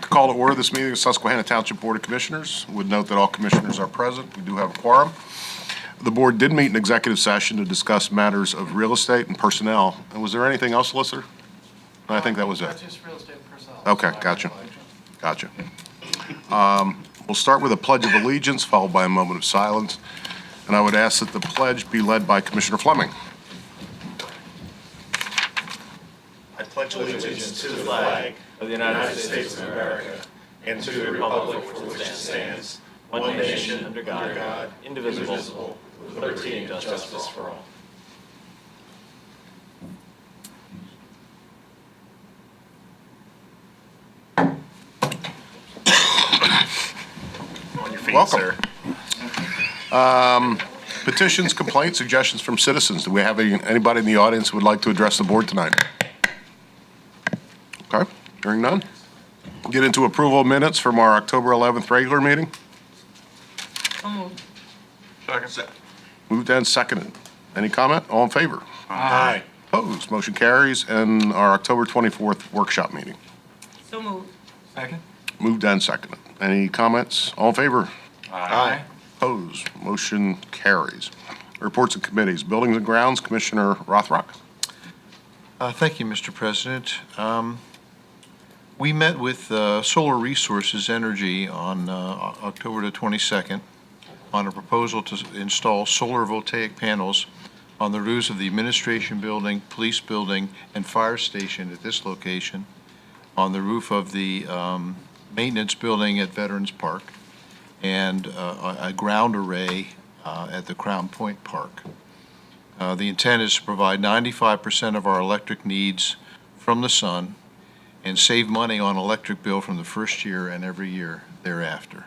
call to order this meeting of the Susquehanna Township Board of Commissioners. Would note that all commissioners are present. We do have a quorum. The board did meet in executive session to discuss matters of real estate and personnel. And was there anything else, solicitor? I think that was it. Just real estate and personnel. Okay, gotcha. Gotcha. We'll start with a pledge of allegiance, followed by a moment of silence. And I would ask that the pledge be led by Commissioner Fleming. I pledge allegiance to the flag of the United States of America and to the republic for which it stands, one nation under God, indivisible, with liberty and justice for all. On your feet, Welcome. sir. Petitions, complaints, suggestions from citizens. Do we have anybody in the audience who would like to address the board tonight? Okay, hearing none. Get into approval of minutes from our October 11th regular meeting. Second. Moved and seconded. Any comment? All in favor? Aye. Opposed? Motion carries. And our October 24th workshop meeting. So moved. Second. Moved and seconded. Any comments? All in favor? Aye. Opposed? Motion carries. Reports of committees. Buildings and Grounds, Commissioner Rothrock. Thank you, Mr. President. We met with Solar Resources Energy on October the 22nd on a proposal to install solar voltaic panels on the roofs of the Administration Building, Police Building, and Fire Station at this location, on the roof of the Maintenance Building at Veterans Park, and a ground array at the Crown Point Park. The intent is to provide 95% of our electric needs from the sun and save money on electric bill from the first year and every year thereafter.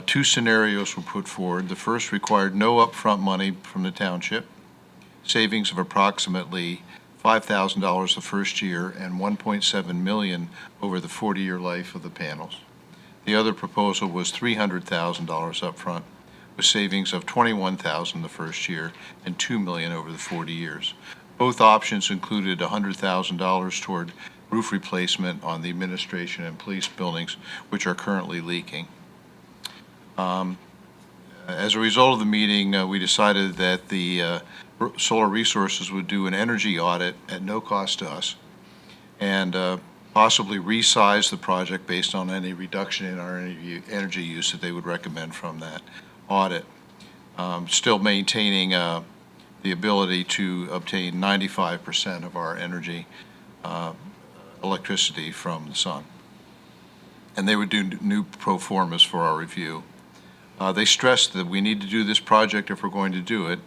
Two scenarios were put forward. The first required no upfront money from the township, savings of approximately $5,000 the first year and $1.7 million over the 40-year life of the panels. The other proposal was $300,000 upfront, with savings of $21,000 the first year and $2 million over the 40 years. Both options included $100,000 toward roof replacement on the administration and police buildings, which are currently leaking. As a result of the meeting, we decided that the Solar Resources would do an energy audit at no cost to us and possibly resize the project based on any reduction in our energy use that they would recommend from that audit, still maintaining the ability to obtain 95% of our energy electricity from the sun. And they would do new pro formas for our review. They stressed that we need to do this project if we're going to do it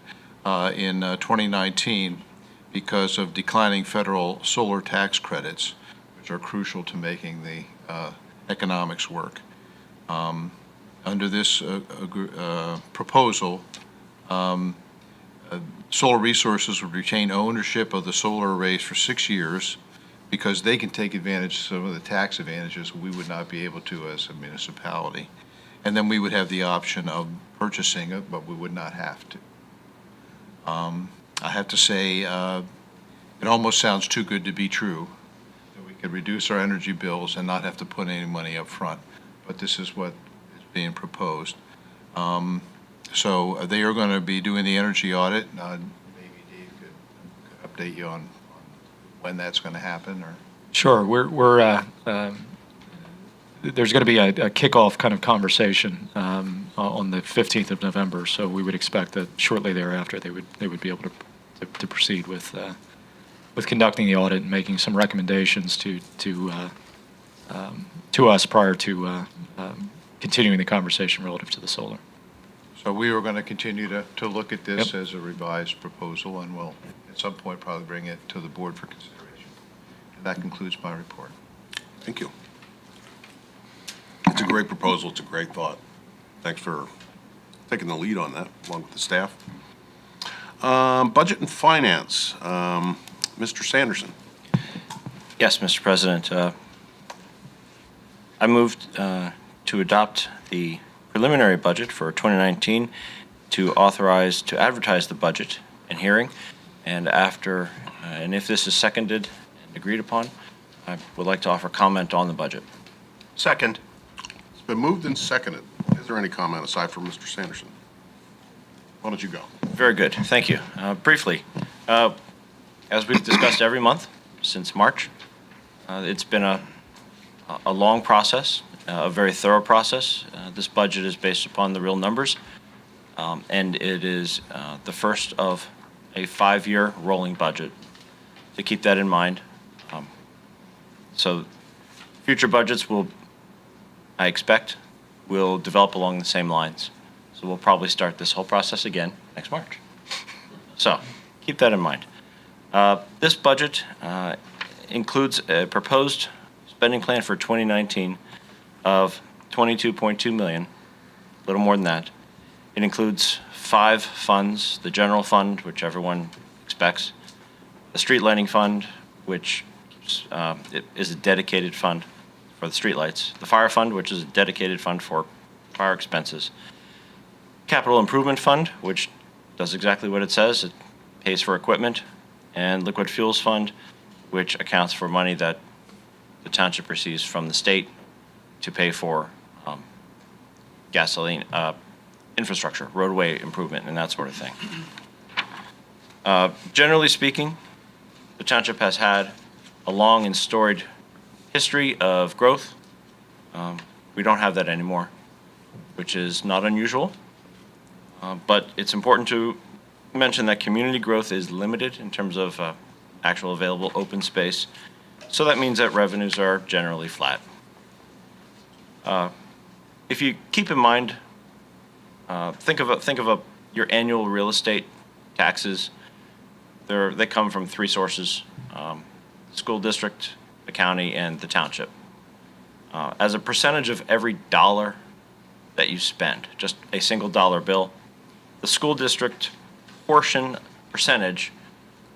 in 2019 because of declining federal solar tax credits, which are crucial to making the economics work. Under this proposal, Solar Resources would retain ownership of the solar arrays for 6 years because they can take advantage of some of the tax advantages we would not be able to as a municipality. And then we would have the option of purchasing it, but we would not have to. I have to say, it almost sounds too good to be true, that we could reduce our energy bills and not have to put any money up front. But this is what is being proposed. So they are going to be doing the energy audit. Maybe Dave could update you on when that's going to happen, or? Sure. There's going to be a kickoff kind of conversation on the 15th of November, so we would expect that shortly thereafter they would be able to proceed with conducting the audit and making some recommendations to us prior to continuing the conversation relative to the solar. So we are going to continue to look at this as a revised proposal, and we'll at some point probably bring it to the board for consideration. And that concludes my report. Thank you. It's a great proposal. It's a great thought. Thanks for taking the lead on that, along with the staff. Budget and Finance, Mr. Sanderson. Yes, Mr. President. I moved to adopt the preliminary budget for 2019 to authorize to advertise the budget and hearing, and after, and if this is seconded and agreed upon, I would like to offer comment on the budget. Second. It's been moved and seconded. Is there any comment aside from Mr. Sanderson? Why don't you go? Very good, thank you. Briefly, as we've discussed every month since March, it's been a long process, a very thorough process. This budget is based upon the real numbers, and it is the first of a 5-year rolling budget. To keep that in mind. So future budgets will, I expect, will develop along the same lines. So we'll probably start this whole process again next March. So keep that in mind. This budget includes a proposed spending plan for 2019 of $22.2 million, a little more than that. It includes 5 funds: the general fund, which everyone expects, the street lighting fund, which it is a dedicated fund for the streetlights, the fire fund, which is a dedicated fund for fire expenses, capital improvement fund, which does exactly what it says, it pays for equipment, and liquid fuels fund, which accounts for money that the township receives from the state to pay for gasoline infrastructure, roadway improvement, and that sort of thing. Generally speaking, the township has had a long and storied history of growth. We don't have that anymore, which is not unusual. But it's important to mention that community growth is limited in terms of actual available open space. So that means that revenues are generally flat. If you keep in mind, think of your annual real estate taxes. They come from 3 sources: school district, the county, and the township. As a percentage of every dollar that you spend, just a single dollar bill, the school district percentage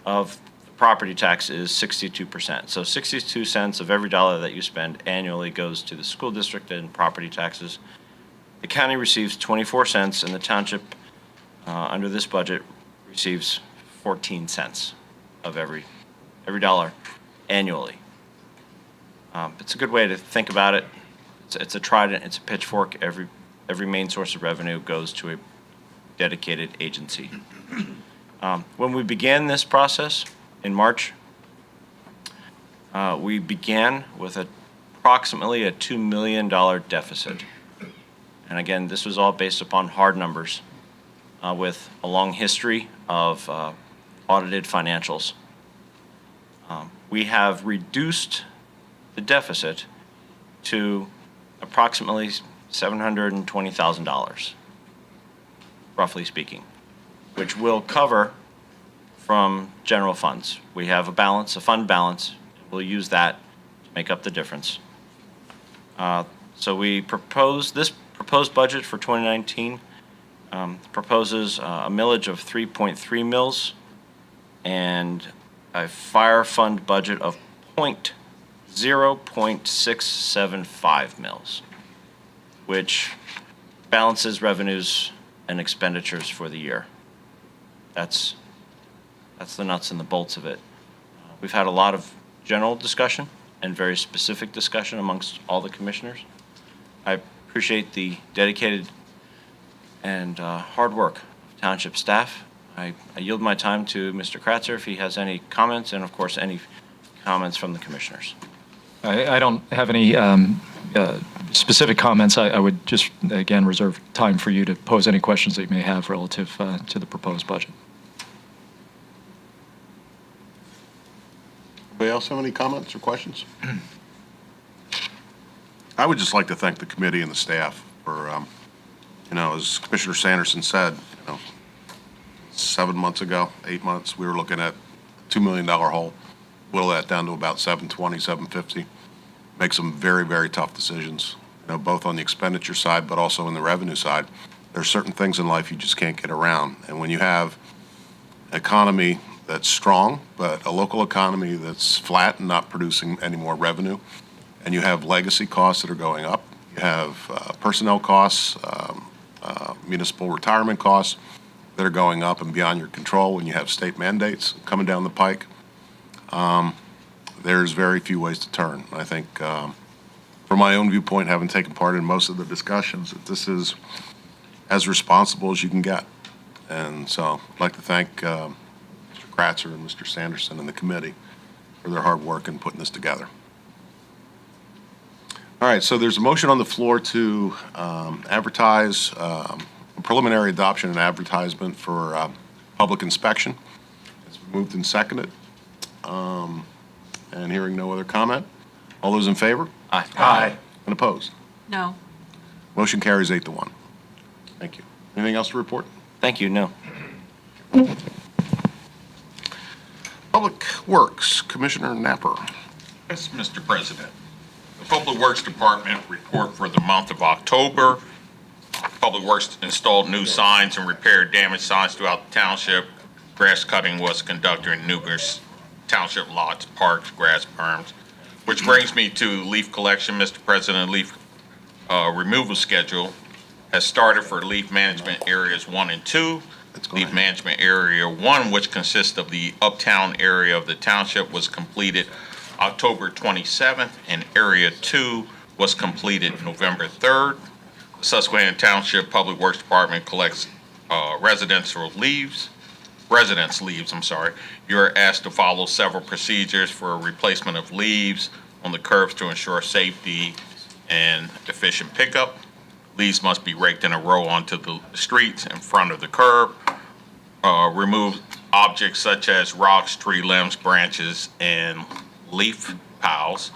of the property tax is 62%. So 62 cents of every dollar that you spend annually goes to the school district in property taxes. The county receives 24 cents, and the township, under this budget, receives 14 cents of every dollar annually. It's a good way to think about it. It's a trident, it's a pitchfork. Every main source of revenue goes to a dedicated agency. When we began this process in March, we began with approximately a $2 million deficit. And again, this was all based upon hard numbers with a long history of audited financials. We have reduced the deficit to approximately $720,000, roughly speaking, which will cover from general funds. We have a fund balance. We'll use that to make up the difference. So this proposed budget for 2019 proposes a millage of 3.3 mils and a fire fund budget of 0.675 mils, which balances revenues and expenditures for the year. That's the nuts and the bolts of it. We've had a lot of general discussion and very specific discussion amongst all the commissioners. I appreciate the dedicated and hard work of township staff. I yield my time to Mr. Kratzer if he has any comments, and of course any comments from the commissioners. I don't have any specific comments. I would just, again, reserve time for you to pose any questions that you may have relative to the proposed budget. Anybody else have any comments or questions? I would just like to thank the committee and the staff for, as Commissioner Sanderson said, 7 months ago, 8 months, we were looking at a $2 million hole. Whittle that down to about 720, 750. Make some very, very tough decisions, both on the expenditure side, but also on the revenue side. There are certain things in life you just can't get around. And when you have an economy that's strong, but a local economy that's flat and not producing any more revenue, and you have legacy costs that are going up, you have personnel costs, municipal retirement costs that are going up and beyond your control, when you have state mandates coming down the pike, there's very few ways to turn. I think from my own viewpoint, having taken part in most of the discussions, that this is as responsible as you can get. And so I'd like to thank Mr. Kratzer and Mr. Sanderson and the committee for their hard work in putting this together. All right, so there's a motion on the floor to advertise preliminary adoption and advertisement for public inspection. It's been moved and seconded. And hearing no other comment. All those in favor? Aye. Aye. And opposed? No. Motion carries 8-1. Thank you. Anything else to report? Thank you, no. Public Works, Commissioner Napper. Yes, Mr. President. The Public Works Department report for the month of October. Public Works installed new signs and repaired damaged signs throughout the township. Grass cutting was conducted in numerous township lots, parks, grass berms, which brings me to leaf collection. Mr. President, leaf removal schedule has started for leaf management areas 1 and 2. Leaf management area 1, which consists of the uptown area of the township, was completed October 27th, and area 2 was completed November 3rd. The Susquehanna Township Public Works Department collects residents' leaves. You're asked to follow several procedures for replacement of leaves on the curbs to ensure safety and efficient pickup. Leaves must be raked in a row onto the streets in front of the curb. Remove objects such as rocks, tree limbs, branches, and leaf piles.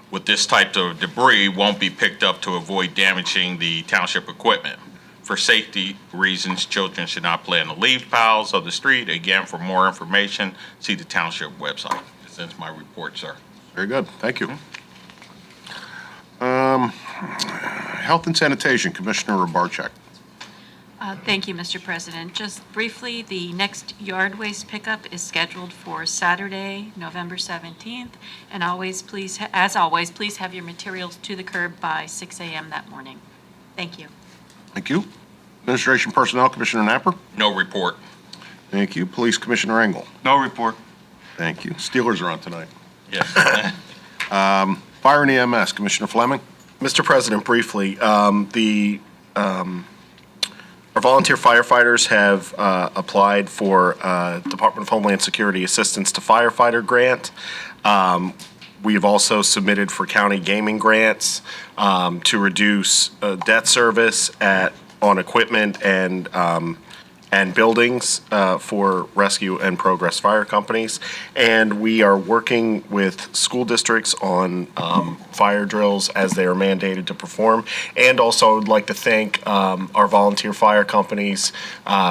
With this type of debris, won't be picked up to avoid damaging the township equipment. For safety reasons, children should not play in the leaf piles of the street. Again, for more information, see the township website. This ends my report, sir. Very good. Thank you. Health and Sanitation, Commissioner Rabarchak. Thank you, Mr. President. Just briefly, the next yard waste pickup is scheduled for Saturday, November 17th. And as always, please have your materials to the curb by 6 a.m. that morning. Thank you. Thank you. Administration Personnel, Commissioner Napper. No report. Thank you. Police, Commissioner Engel. No report. Thank you. Steelers are on tonight. Yes. Fire and EMS, Commissioner Fleming. Mr. President, briefly, our volunteer firefighters have applied for Department of Homeland Security Assistance to Firefighter Grant. We have also submitted for county gaming grants to reduce debt service on equipment and buildings for rescue and progress fire companies. And we are working with school districts on fire drills as they are mandated to perform. And also, I would like to thank our volunteer fire companies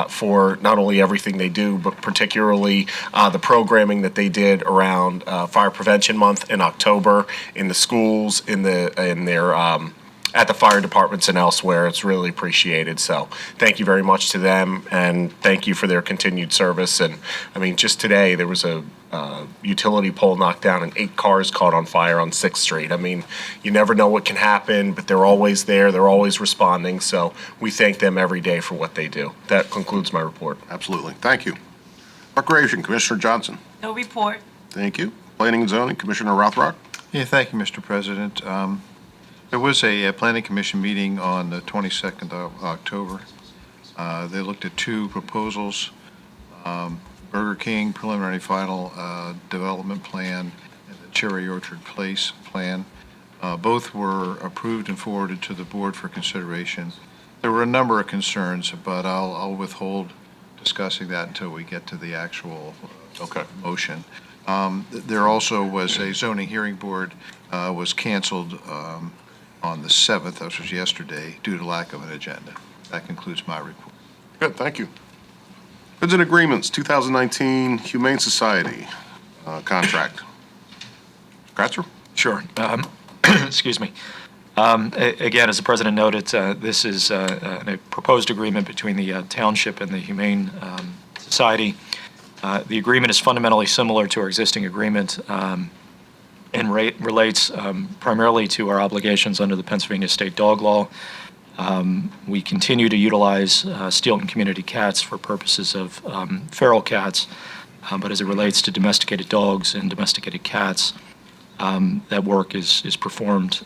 for not only everything they do, but particularly the programming that they did around Fire Prevention Month in October in the schools, in their at the fire departments and elsewhere. It's really appreciated. So thank you very much to them, and thank you for their continued service. And I mean, just today there was a utility pole knocked down and 8 cars caught on fire on 6th Street. I mean, you never know what can happen, but they're always there. They're always responding. So we thank them every day for what they do. That concludes my report. Absolutely. Thank you. Recreation, Commissioner Johnson. No report. Thank you. Planning and Zoning, Commissioner Rothrock. Yeah, thank you, Mr. President. There was a Planning Commission meeting on the 22nd of October. They looked at 2 proposals, Burger King preliminary final development plan and the Cherry Orchard Place plan. Both were approved and forwarded to the board for consideration. There were a number of concerns, but I'll withhold discussing that until we get to the actual motion. There also was a zoning hearing board was canceled on the 7th, that was yesterday, due to lack of an agenda. That concludes my report. Good, thank you. Goods and Agreements, 2019 Humane Society contract. Kratzer? Sure. Excuse me. Again, as the president noted, this is a proposed agreement between the township and the Humane Society. The agreement is fundamentally similar to our existing agreement and relates primarily to our obligations under the Pennsylvania State Dog Law. We continue to utilize Steelton Community Cats for purposes of feral cats, but as it relates to domesticated dogs and domesticated cats, that work is performed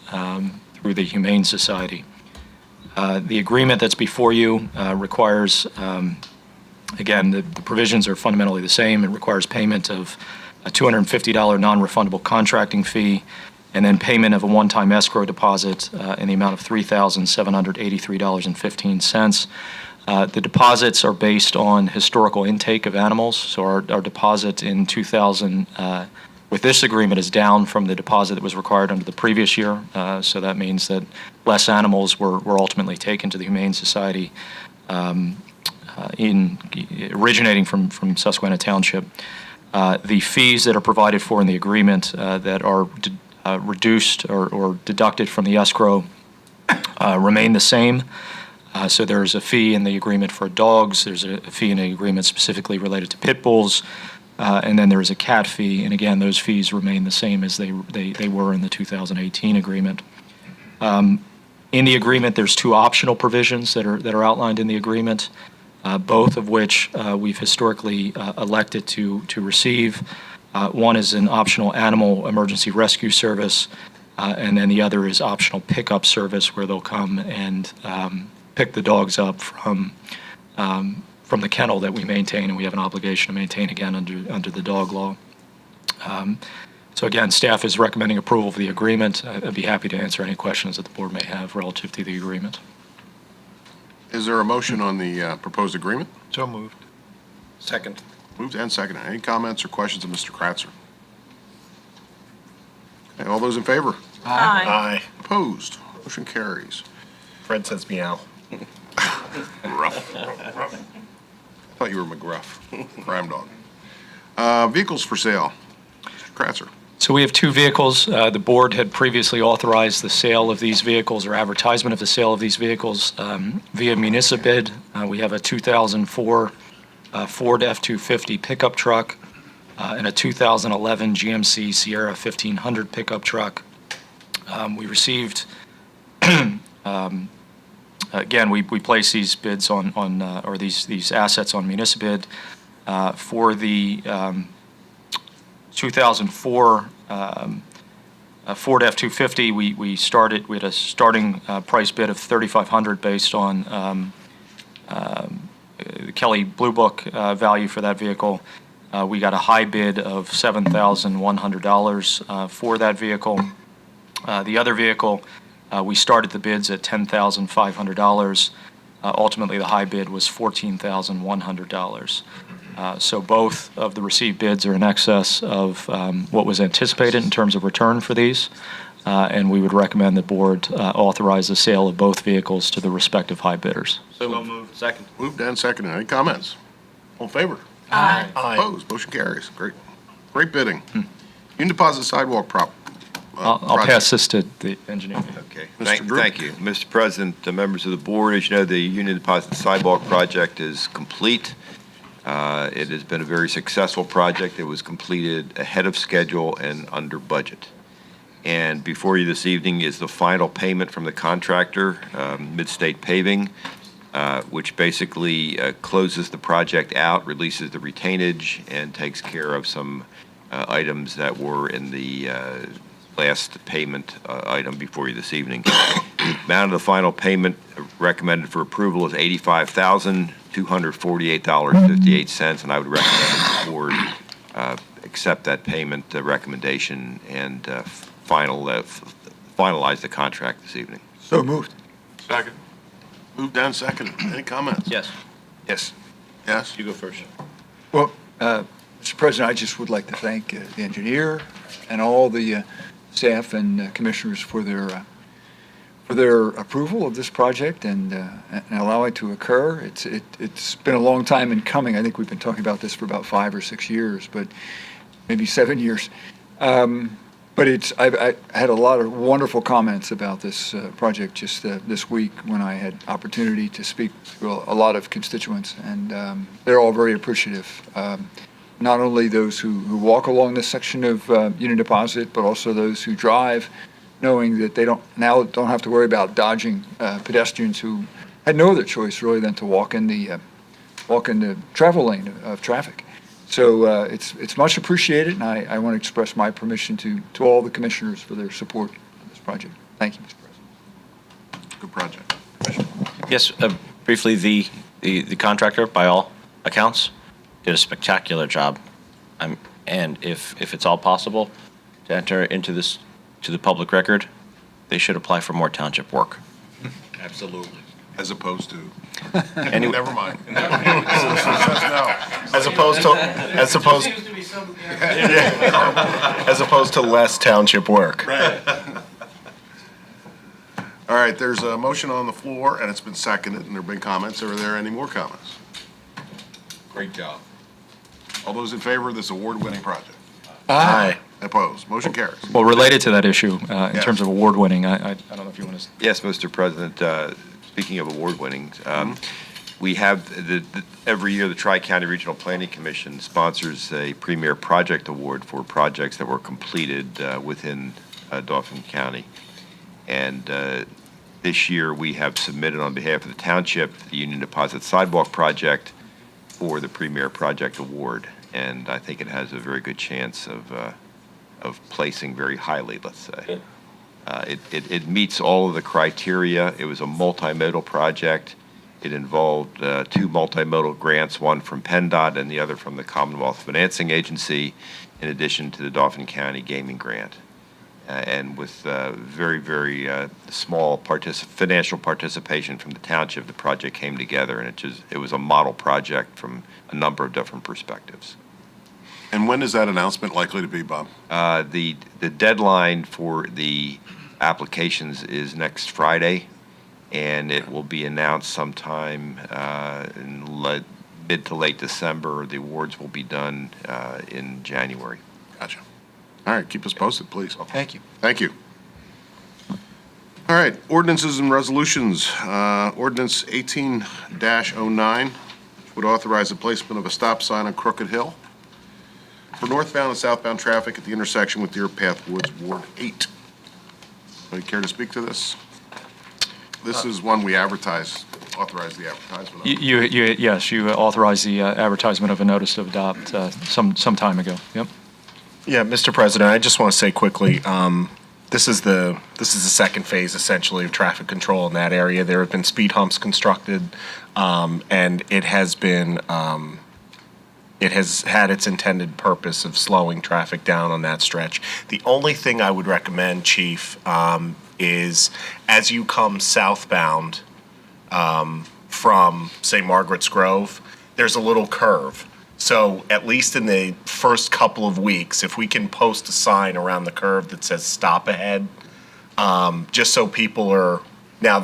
through the Humane Society. The agreement that's before you requires, again, the provisions are fundamentally the same. It requires payment of a $250 non-refundable contracting fee, and then payment of a one-time escrow deposit in the amount of $3,783.15. The deposits are based on historical intake of animals, so our deposit in 2000 with this agreement is down from the deposit that was required under the previous year, so that means that less animals were ultimately taken to the Humane Society originating from Susquehanna Township. The fees that are provided for in the agreement that are reduced or deducted from the escrow remain the same. So there's a fee in the agreement for dogs, there's a fee in the agreement specifically related to pit bulls, and then there is a cat fee, and again, those fees remain the same as they were in the 2018 agreement. In the agreement, there's two optional provisions that are outlined in the agreement, both of which we've historically elected to receive. One is an optional animal emergency rescue service, and then the other is optional pickup service, where they'll come and pick the dogs up from the kennel that we maintain, and we have an obligation to maintain again under the dog law. So again, staff is recommending approval of the agreement. I'd be happy to answer any questions that the board may have relative to the agreement. Is there a motion on the proposed agreement? So moved. Second. Moved and seconded. Any comments or questions of Mr. Kratzer? Okay, all those in favor? Aye. Aye. Opposed? Motion carries. Fred says meow. Gruff. I thought you were McGruff, crime dog. Vehicles for sale. Mr. Kratzer. So we have two vehicles. The board had previously authorized the sale of these vehicles or advertisement of the sale of these vehicles via municipal bid. We have a 2004 Ford F-250 pickup truck and a 2011 GMC Sierra 1500 pickup truck. We received, again, we place these bids on or these assets on municipal bid for the 2004 Ford F-250. We had a starting price bid of $3,500 based on the Kelly Blue Book value for that vehicle. We got a high bid of $7,100 for that vehicle. The other vehicle, we started the bids at $10,500. Ultimately, the high bid was $14,100. So both of the received bids are in excess of what was anticipated in terms of return for these, and we would recommend the board authorize the sale of both vehicles to the respective high bidders. So moved. Second. Moved and seconded. Any comments? All in favor? Aye. Opposed? Motion carries. Great bidding. Union Deposit Sidewalk I'll project. pass this to the engineer. Okay, Mr. Drew. thank you. Mr. President, the members of the board, as you know, the Union Deposit Sidewalk project is complete. It has been a very successful project. It was completed ahead of schedule and under budget. And before you this evening is the final payment from the contractor, Midstate Paving, which basically closes the project out, releases the retainage, and takes care of some items that were in the last payment item before you this evening. The amount of the final payment recommended for approval is $85,248.58, and I would recommend the board accept that payment recommendation and finalize the contract this evening. So moved. Second. Moved and seconded. Any comments? Yes. Yes. Yes? You go first. Well, Mr. President, I just would like to thank the engineer and all the staff and commissioners for their approval of this project and allowing it to occur. It's been a long time in coming. I think we've been talking about this for about 5 or 6 years, but maybe 7 years. But I had a lot of wonderful comments about this project just this week when I had opportunity to speak to a lot of constituents, and they're all very appreciative. Not only those who walk along this section of Union Deposit, but also those who drive, knowing that they don't have to worry about dodging pedestrians who had no other choice really than to walk in the travel lane of traffic. So it's much appreciated, and I want to express my permission to all the commissioners for their support of this project. Thank you, Mr. President. Good project. Yes, briefly, the contractor, by all accounts, did a spectacular job. And if it's all possible to enter into this, to the public record, they should apply for more township work. Absolutely. As opposed to, Any- never mind. Says no. As opposed Seems to be some. as opposed to less township work. All right, there's a motion on the floor, and it's been seconded, and there have been comments. Are there any more comments? Great job. All those in favor of this award-winning project? Aye. Opposed? Motion carries. Well, related to that issue, in Yes. terms of award-winning, I don't know if you want to. Yes, Mr. President, speaking of award winnings, we have, every year, the Tri-County Regional Planning Commission sponsors a Premier Project Award for projects that were completed within Dauphin County. And this year, we have submitted on behalf of the township, the Union Deposit Sidewalk Project for the Premier Project Award. And I think it has a very good chance of placing very highly, let's say. It meets all of the criteria. It was a multimodal project. It involved two multimodal grants, one from PennDOT and the other from the Commonwealth Financing Agency, in addition to the Dauphin County Gaming Grant. And with very, very small financial participation from the township, the project came together, and it was a model project from a number of different perspectives. And when is that announcement likely to be, Bob? The deadline for the applications is next Friday, and it will be announced sometime in mid to late December. The awards will be done in January. Gotcha. All right, keep us posted, please. Thank you. Thank you. All right, ordinances and resolutions. Ordinance 18-09 would authorize the placement of a stop sign on Crooked Hill for northbound and southbound traffic at the intersection with Deer Path Woods, Ward 8. Anybody care to speak to this? This is one we authorized the advertisement of. Yes, you authorized the advertisement of a notice to adopt some time ago. Yep. Yeah, Mr. President, I just want to say quickly, this is the second phase essentially of traffic control in that area. There have been speed humps constructed, and it has had its intended purpose of slowing traffic down on that stretch. The only thing I would recommend, Chief, is as you come southbound from, say, Margaret's Grove, there's a little curve. So at least in the first couple of weeks, if we can post a sign around the curve that says "Stop ahead," just so people are now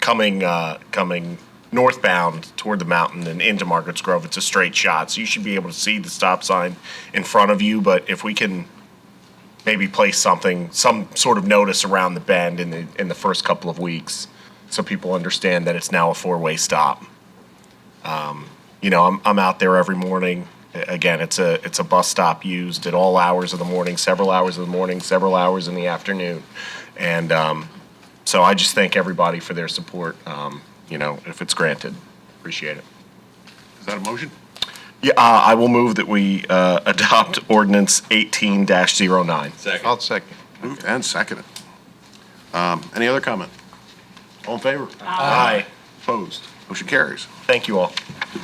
coming northbound toward the mountain and into Margaret's Grove, it's a straight shot, so you should be able to see the stop sign in front of you. But if we can maybe place some sort of notice around the bend in the first couple of weeks, so people understand that it's now a four-way stop. I'm out there every morning. Again, it's a bus stop used at all hours of the morning, several hours of the morning, several hours in the afternoon. And so I just thank everybody for their support, if it's granted. Appreciate it. Is that a motion? Yeah, I will move that we adopt ordinance 18-09. Second. I'll second. Moved and seconded. Any other comment? All in favor? Aye. Opposed? Motion carries. Thank you all.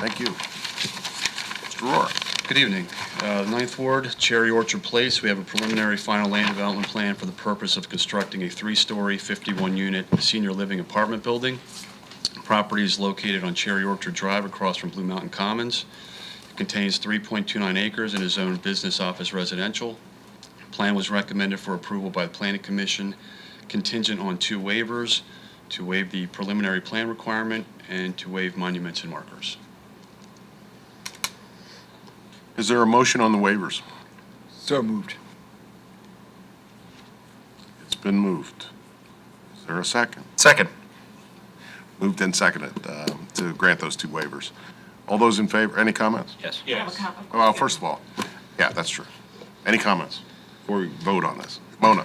Thank you. Mr. Rohr. Good evening. Ninth Ward, Cherry Orchard Place, we have a preliminary final land development plan for the purpose of constructing a three-story, 51-unit senior living apartment building. The property is located on Cherry Orchard Drive across from Blue Mountain Commons. It contains 3.29 acres and is zoned business office residential. The plan was recommended for approval by the Planning Commission, contingent on two waivers: to waive the preliminary plan requirement and to waive monuments and markers. Is there a motion on the waivers? So moved. It's been moved. Is there a second? Second. Moved and seconded to grant those two waivers. All those in favor, any comments? Yes. Well, first of all, yeah, that's true. Any comments before we vote on this? Mona?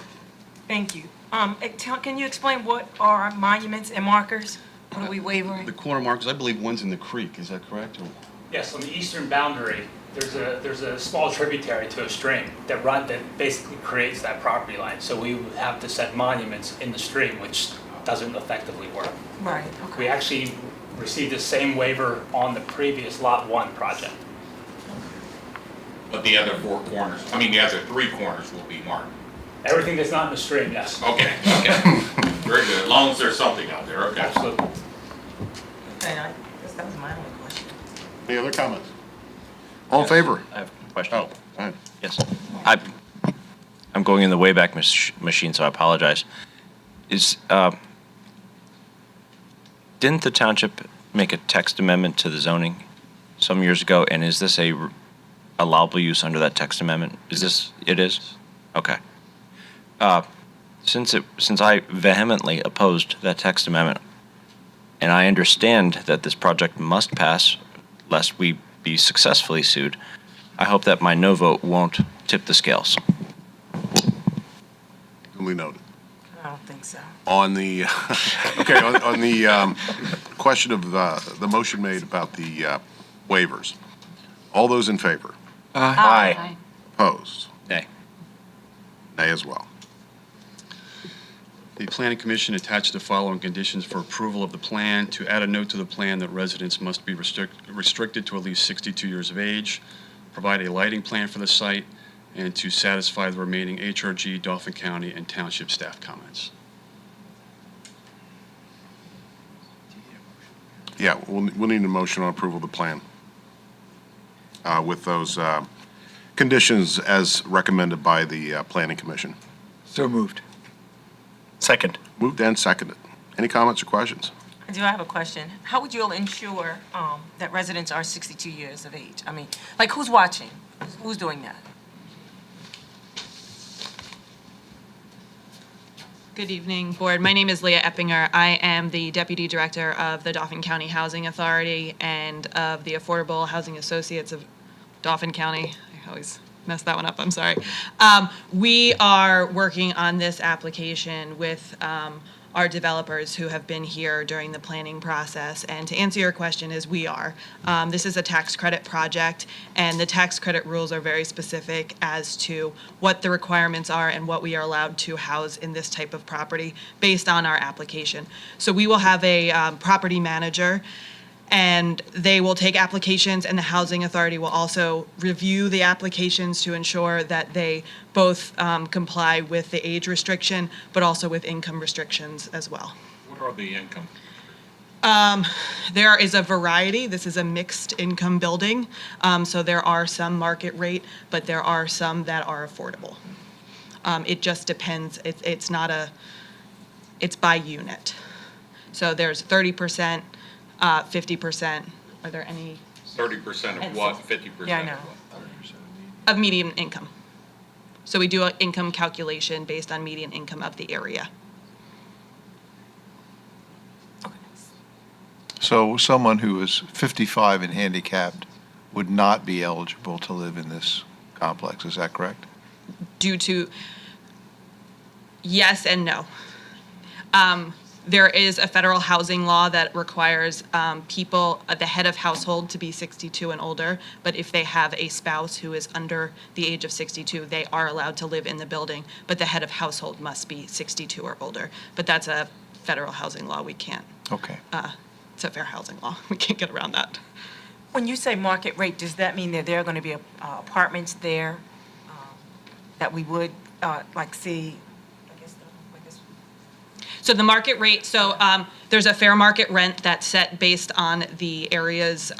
Thank you. Can you explain what are monuments and markers? What are we wavering? The corner markers, I believe one's in the creek, is that correct? Or- Yes, on the eastern boundary there's a small tributary to a stream that basically creates that property line. So we would have to set monuments in the stream, which doesn't effectively work. Right, We okay. actually received the same waiver on the previous Lot 1 project. But the other four corners, I mean, the other three corners will be marked. Everything that's not in the stream, yes. Okay, okay. Very good. As long as there's something out there, okay. Absolutely. Okay, I guess that was my only question. Any other comments? All in favor? I have a question. Oh, go ahead. Yes. I'm going in the Wayback Machine, so I apologize. Didn't the township make a text amendment to the zoning some years ago, and is this a allowable use under that text amendment? It is? Okay. Since I vehemently opposed that text amendment, and I understand that this project must pass lest we be successfully sued, I hope that my no vote won't tip the scales. Duly noted. I don't think so. On the, okay, on the question of the motion made about the waivers, all those in favor? Aye. Opposed? Nay. Nay as well. The Planning Commission attached the following conditions for approval of the plan: to add a note to the plan that residents must be restricted to at least 62 years of age, provide a lighting plan for the site, and to satisfy the remaining HRG, Dauphin County, and Township staff comments. Yeah, we'll need a motion on approval of the plan with those conditions as recommended by the Planning Commission. So moved. Second. Moved and seconded. Any comments or questions? Do I have a question? How would you all ensure that residents are 62 years of age? I mean, like, who's watching? Who's doing that? Good evening, Board. My name is Leah Eppinger. I am the Deputy Director of the Dauphin County Housing Authority and of the Affordable Housing Associates of Dauphin County. I always mess that one up, I'm sorry. We are working on this application with our developers who have been here during the planning process. And to answer your question is we are. This is a tax credit project, and the tax credit rules are very specific as to what the requirements are and what we are allowed to house in this type of property based on our application. So we will have a property manager, and they will take applications, and the Housing Authority will also review the applications to ensure that they both comply with the age restriction, but also with income restrictions as well. What are the income? There is a variety. This is a mixed income building, so there are some market rate, but there are some that are affordable. It just depends. It's not it's by unit. So there's 30%. 50%, are there any? 30% of what, 50% Yeah, I of know. what? Of median income. So we do an income calculation based on median income of the area. So someone who is 55 and handicapped would not be eligible to live in this complex, is that correct? Due to, yes and no. There is a federal housing law that requires people, the head of household, to be 62 and older, but if they have a spouse who is under the age of 62, they are allowed to live in the building, but the head of household must be 62 or older. But that's a federal housing law. We can't, Okay. it's a fair housing law. We can't get around that. When you say market rate, does that mean that there are going to be apartments there that we would like see? So the market rate, there's a fair market rent that's set based on the area's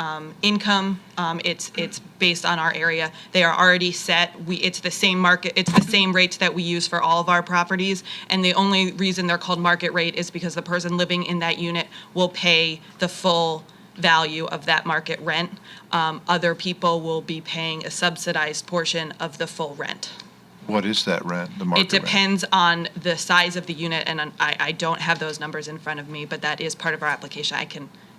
income. It's based on our area. They are already set. It's the same market. It's the same rates that we use for all of our properties. And the only reason they're called market rate is because the person living in that unit will pay the full value of that market rent. Other people will be paying a subsidized portion of the full rent. What is that rent, the market It rent? depends on the size of the unit, and I don't have those numbers in front of me, but that is part of our application.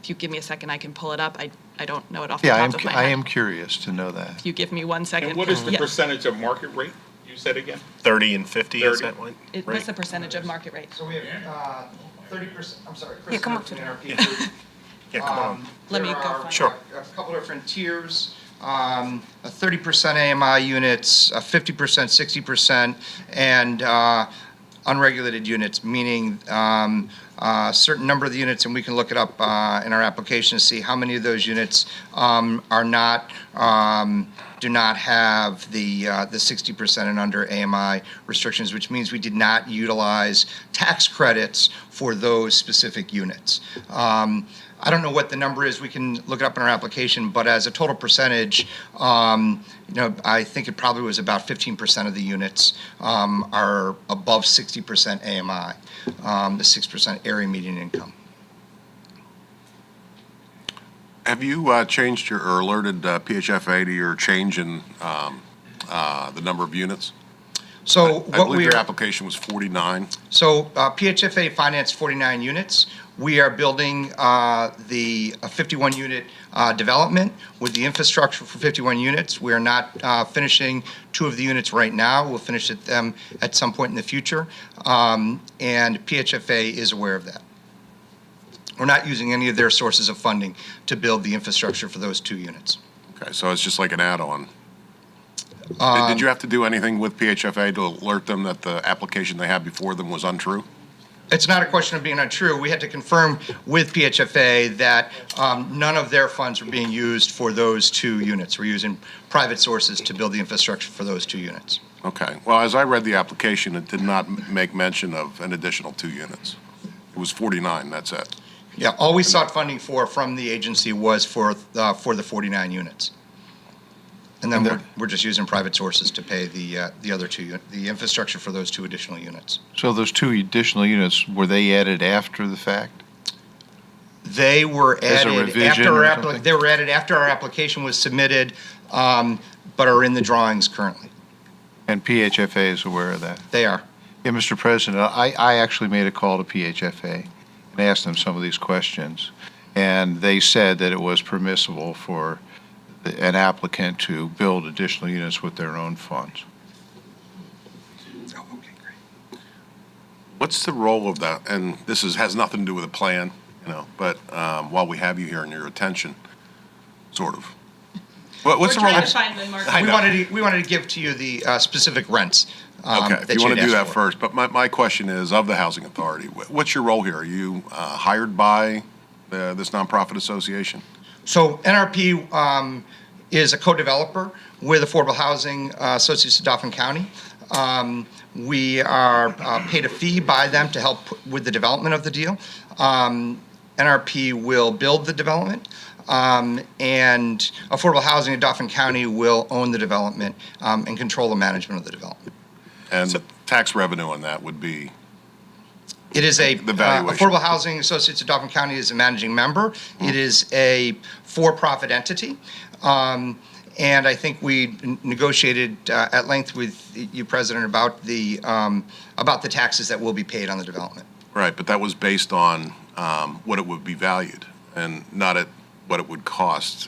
If you give me a second, I can pull it up. I don't know it off the Yeah, top of my head. I am curious to know that. If you give me 1 second. And what is the Yeah. percentage of market rate, you said again? 30 and 50, is 30. that what? What's the percentage of market rate? So we have 30%, I'm sorry, Yeah, Chris come up Smith to from the- NRP Group. Yeah, come on. Let me There go are find Sure. a couple different tiers. 30% AMI units, 50%, 60%, and unregulated units, meaning a certain number of the units, and we can look it up in our application to see how many of those units do not have the 60% and under AMI restrictions, which means we did not utilize tax credits for those specific units. I don't know what the number is. We can look it up in our application, but as a total percentage, I think it probably was about 15% of the units are above 60% AMI, the 6% area median income. Have you changed your, or alerted PHFA to your change in the number of units? So I believe your application was 49. So PHFA financed 49 units. We are building the 51-unit development with the infrastructure for 51 units. We are not finishing 2 of the units right now. We'll finish them at some point in the future. And PHFA is aware of that. We're not using any of their sources of funding to build the infrastructure for those 2 units. Okay, so it's just like an add-on. Did you have to do anything with PHFA to alert them that the application they had before them was untrue? It's not a question of being untrue. We had to confirm with PHFA that none of their funds were being used for those 2 units. We're using private sources to build the infrastructure for those 2 units. Okay, well, as I read the application, it did not make mention of an additional 2 units. It was 49, that's it. Yeah, all we sought funding for from the agency was for the 49 units. And then we're just using private sources to pay the other 2, the infrastructure for those 2 additional units. So those 2 additional units, were they added after the fact? They were As a added revision after or our something? they were added after our application was submitted, but are in the drawings currently. And PHFA is aware of that? They are. Yeah, Mr. President, I actually made a call to PHFA and asked them some of these questions, and they said that it was permissible for an applicant to build additional units with their own funds. Oh, okay, great. What's the role of that? And this has nothing to do with a plan, but while we have you here and your attention, sort of. What's the role? We wanted to give to you the specific rents. Okay, if that you want to you'd do asked that for. first, but my question is, of the Housing Authority, what's your role here? Are you hired by this nonprofit association? So NRP is a co-developer with Affordable Housing Associates of Dauphin County. We are paid a fee by them to help with the development of the deal. NRP will build the development, and Affordable Housing of Dauphin County will own the development and control the management of the development. And the tax revenue on that would be? It is the valuation. Affordable Housing Associates of Dauphin County is a managing member. It is a for-profit entity. And I think we negotiated at length with you, President, about the taxes that will be paid on the development. Right, but that was based on what it would be valued and not at what it would cost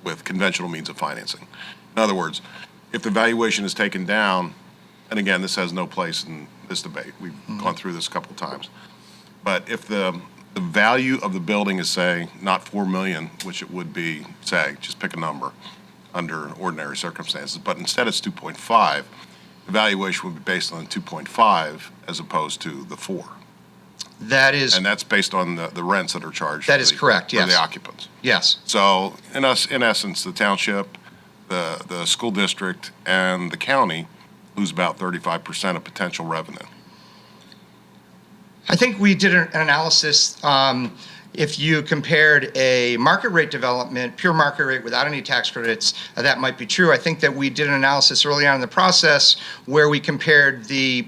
with conventional means of financing. In other words, if the valuation is taken down, and again, this has no place in this debate. We've gone through this a couple of times. But if the value of the building is, say, not $4 million, which it would be, say, just pick a number under ordinary circumstances, but instead it's 2.5, the valuation would be based on 2.5 as opposed to the 4. That is. And that's based on the rents that are charged. That is correct, yes. For the occupants. Yes. So in essence, the township, the school district, and the county lose about 35% of potential revenue. I think we did an analysis. If you compared a market rate development, pure market rate without any tax credits, that might be true. I think that we did an analysis early on in the process where we compared the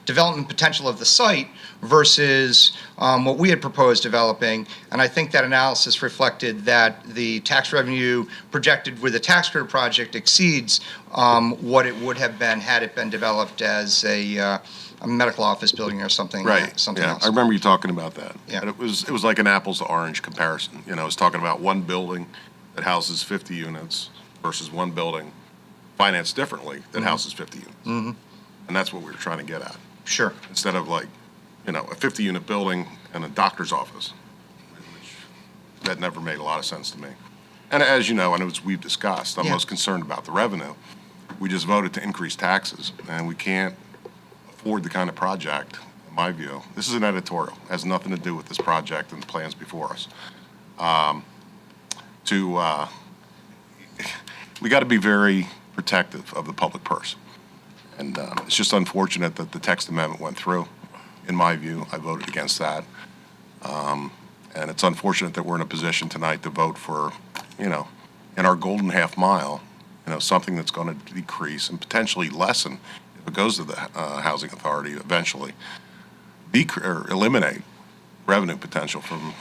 development potential of the site versus what we had proposed developing. And I think that analysis reflected that the tax revenue projected with a tax credit project exceeds what it would have been had it been developed as a medical office building or something. Right. Something yeah. else. I remember you talking about that. Yeah. And it was like an apples to orange comparison. It was talking about one building that houses 50 units versus one building financed differently that houses 50 units. Mm-hmm. And that's what we were trying to get at. Sure. Instead of like, a 50-unit building and a doctor's office, which that never made a lot of sense to me. And as you know, and as we've discussed, I'm Yeah. most concerned about the revenue. We just voted to increase taxes, and we can't afford the kind of project, in my view. This is an editorial, has nothing to do with this project and the plans before us. We got to be very protective of the public purse. And it's just unfortunate that the text amendment went through. In my view, I voted against that. And it's unfortunate that we're in a position tonight to vote for, in our golden half mile, something that's going to decrease and potentially lessen, if it goes to the Housing Authority eventually, or eliminate revenue potential from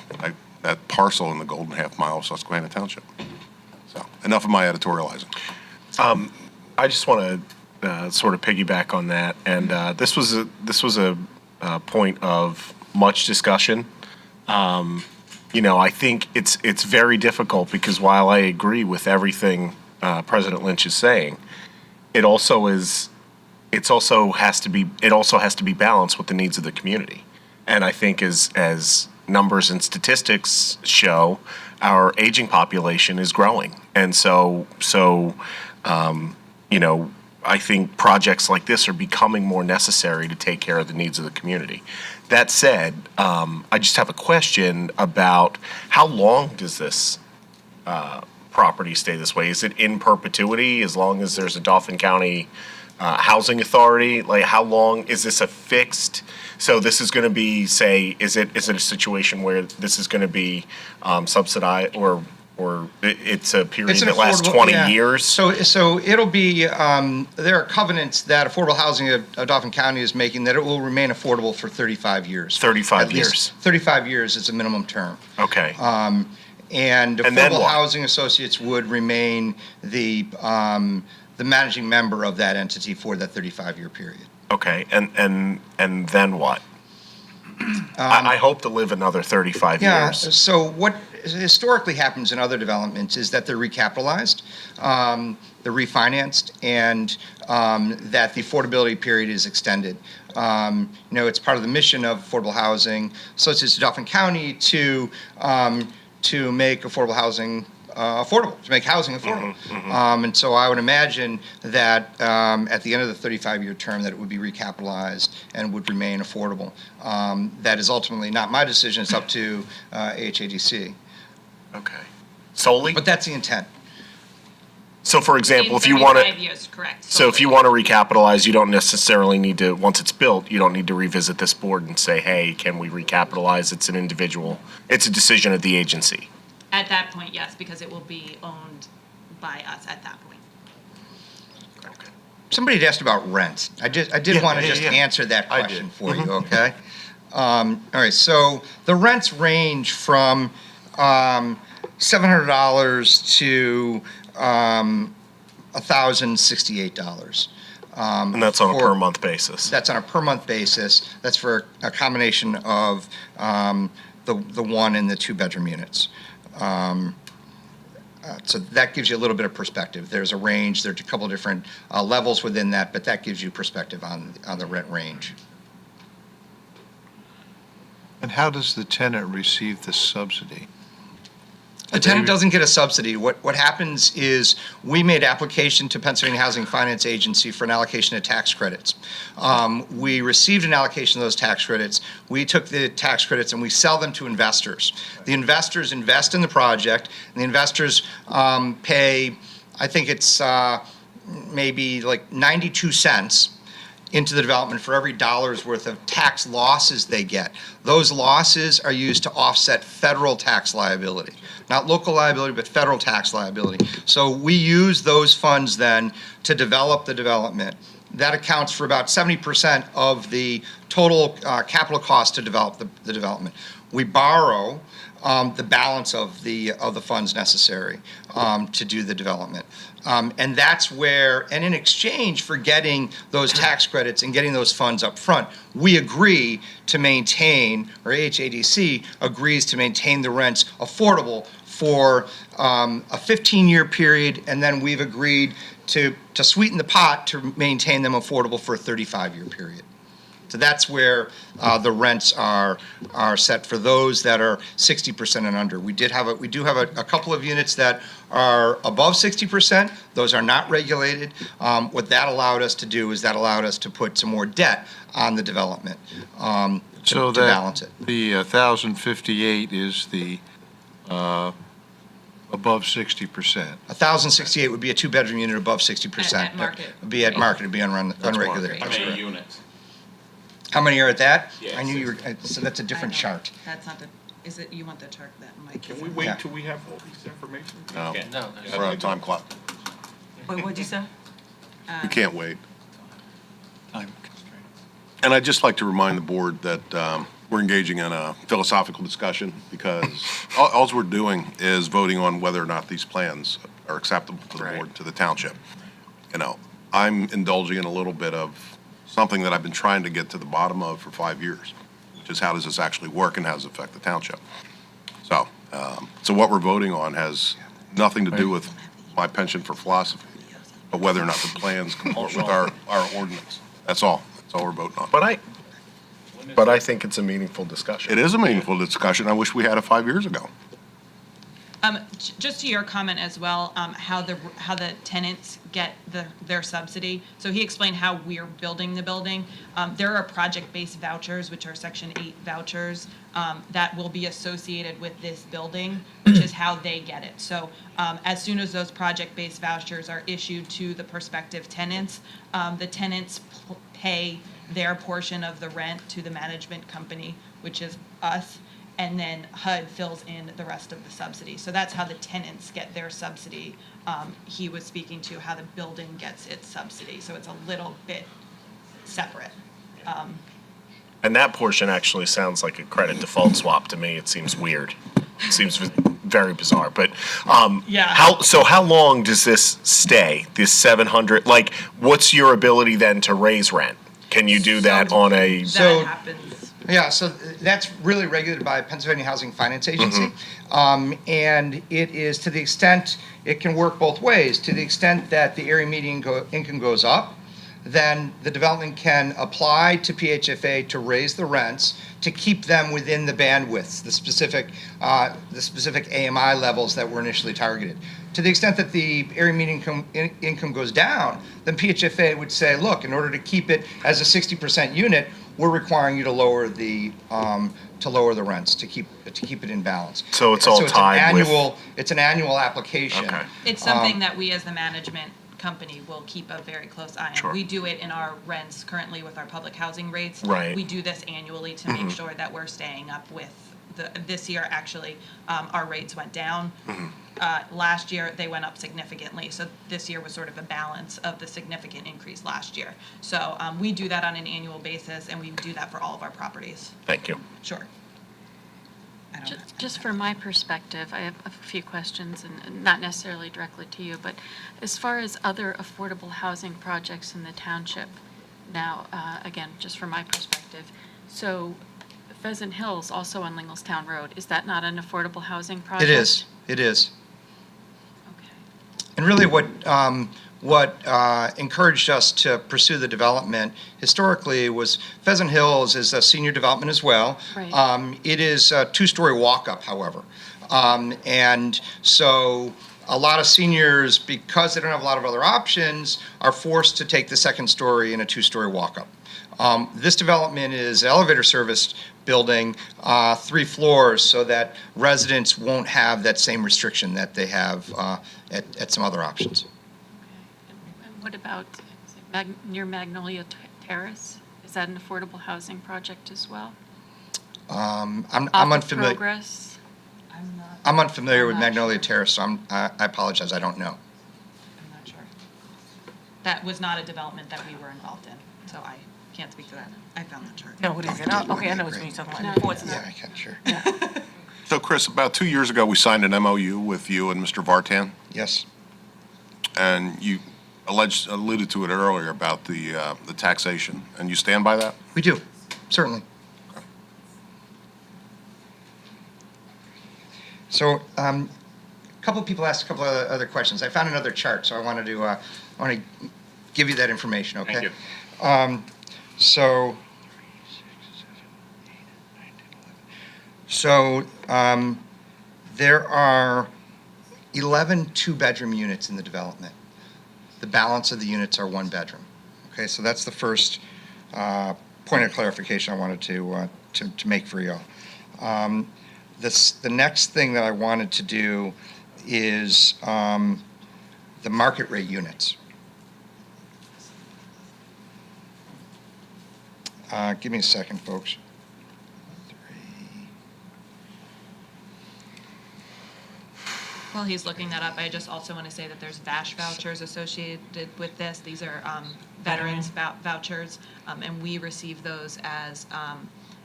that parcel in the golden half mile of Susquehanna Township. So enough of my editorializing. I just want to sort of piggyback on that, and this was a point of much discussion. I think it's very difficult because while I agree with everything President Lynch is saying, it also has to be balanced with the needs of the community. And I think as numbers and statistics show, our aging population is growing, and so I think projects like this are becoming more necessary to take care of the needs of the community. That said, I just have a question about how long does this property stay this way? Is it in perpetuity as long as there's a Dauphin County Housing Authority? Like, how long is this a fixed? So this is going to be, say, is it a situation where this is going to be subsidized or it's a period that lasts 20 years? So it'll be, there are covenants that Affordable Housing of Dauphin County is making that it will remain affordable for 35 years. 35 At years. least 35 years is a minimum term. Okay. And then Affordable what? Housing Associates would remain the managing member of that entity for that 35-year period. Okay, and then what? I hope to live another 35 Yeah, years. so what historically happens in other developments is that they're recapitalized, they're refinanced, and that the affordability period is extended. It's part of the mission of affordable housing, such as Dauphin County, to make affordable housing affordable, to make housing affordable. And so I would imagine that at the end of the 35-year term that it would be recapitalized and would remain affordable. That is ultimately not my decision, it's up to HADC. Okay. Solely? But that's the intent. So, for example, if you 35 years, correct. so if you want to recapitalize, you don't necessarily need to, once it's built, you don't need to revisit this board and say, hey, can we recapitalize? It's an individual, it's a decision of the agency. At that point, yes, because it will be owned by us at that point. Okay. Somebody had asked about rent. I did want to answer that question for you, okay? All right, so the rents range from $700 to $1,068. And that's on a per month basis. That's on a per month basis. That's for a combination of the one and the two bedroom units. So that gives you a little bit of perspective. There's a range, there's a couple different levels within that, but that gives you perspective on the rent range. And how does the tenant receive the subsidy? The tenant doesn't get a subsidy. What happens is we made application to Pennsylvania Housing Finance Agency for an allocation of tax credits. We received an allocation of those tax credits. We took the tax credits and we sell them to investors. The investors invest in the project, and the investors pay, I think it's maybe like 92 cents into the development for every dollar's worth of tax losses they get. Those losses are used to offset federal tax liability. Not local liability, but federal tax liability. So we use those funds then to develop the development. That accounts for about 70% of the total capital cost to develop the development. We borrow the balance of the funds necessary to do the development. And that's where, and in exchange for getting those tax credits and getting those funds up front, we agree to maintain, or HADC agrees to maintain the rents affordable for a 15-year period, and then we've agreed to sweeten the pot to maintain them affordable for a 35-year period. So that's where the rents are set for those that are 60% and under. We do have a couple of units that are above 60%. Those are not regulated. What that allowed us to do is that allowed us to put some more debt on the development So to balance it. The 1,058 is the above 60%. 1,068 would be a two-bedroom unit above 60%. At market. It'd be at market, it'd be unregulated. How many units? How many are at that? Yeah, I knew you were, so that's a different I don't- chart. That's not the, is it, you want the chart that Mike? Can we is- wait Yeah. till we have all this information? No, No, we're on a time clock. Wait, what'd you say? We can't wait. Time constraint. And I'd just like to remind the board that we're engaging in a philosophical discussion because all we're doing is voting on whether or not these plans are acceptable to the board, to the township. You know, I'm indulging in a little bit of something that I've been trying to get to the bottom of for 5 years, which is how does this actually work and how does it affect the township? So, so what we're voting on has nothing to do with my penchant for philosophy, but whether or not the plans comport with our ordinance. That's all. That's all we're voting on. But I think it's a meaningful discussion. It is a meaningful discussion. I wish we had it 5 years ago. Just to your comment as well, how the tenants get their subsidy. So he explained how we're building the building. There are project-based vouchers, which are Section 8 vouchers, that will be associated with this building, which is how they get it. So as soon as those project-based vouchers are issued to the prospective tenants, the tenants pay their portion of the rent to the management company, which is us, and then HUD fills in the rest of the subsidy. So that's how the tenants get their subsidy. He was speaking to how the building gets its subsidy, so it's a little bit separate. And that portion actually sounds like a credit default swap to me. It seems weird. It seems very bizarre. But Yeah. how long does this stay? This 700? Like, what's your ability then to raise rent? Can you do that on a? So- That happens. Yeah, so that's really regulated by Pennsylvania Housing Finance Agency. And it is, to the extent, it can work both ways. To the extent that the area median income goes up, then the development can apply to PHFA to raise the rents to keep them within the bandwidths, the specific AMI levels that were initially targeted. To the extent that the area median income goes down, then PHFA would say, look, in order to keep it as a 60% unit, we're requiring you to lower the rents to keep it in balance. So it's all tied with- It's an annual application. Okay. It's something that we as the management company will keep a very close eye on. Sure. We do it in our rents currently with our public housing rates. Right. We do this annually to make sure that we're staying up with this year, actually, our rates went down. Last year, they went up significantly, so this year was sort of a balance of the significant increase last year. So we do that on an annual basis, and we do that for all of our properties. Thank you. Sure. I don't have time. Just from my perspective, I have a few questions, and not necessarily directly to you, but as far as other affordable housing projects in the township, now, again, just from my perspective, so Pheasant Hills, also on Linglestown Road, is that not an affordable housing project? It is. Okay. And really what encouraged us to pursue the development historically was Pheasant Hills is a senior development as well. Right. It is a two-story walk-up, however. And so a lot of seniors, because they don't have a lot of other options, are forced to take the second story in a two-story walk-up. This development is elevator serviced building, 3 floors, so that residents won't have that same restriction that they have at some other options. And what about near Magnolia Terrace? Is that an affordable housing project as well? I'm Off of unfamiliar. Progress? I'm unfamiliar with I'm not Magnolia sure. Terrace, so I apologize, I don't know. I'm not sure. That was not a development that we were involved in, so I can't speak to that. I found the chart. No, what is it? Oh, okay, I know what you're talking about. No. Reports. Yeah, I can, sure. So Chris, about 2 years ago, we signed an MOU with you and Mr. Vartan, Yes. and you alluded to it earlier about the taxation, and you stand by that? We do, certainly. So, a couple of people asked a couple of other questions. I found another chart, so I wanted to give you that information, okay? Thank you. So, So there are 11 two-bedroom units in the development. The balance of the units are one-bedroom. Okay, so that's the first point of clarification I wanted to make for you. The next thing that I wanted to do is the market rate units. Give me a second, folks. While he's looking that up, I just also want to say that there's VASH vouchers associated with this. These are veterans vouchers, and we receive those as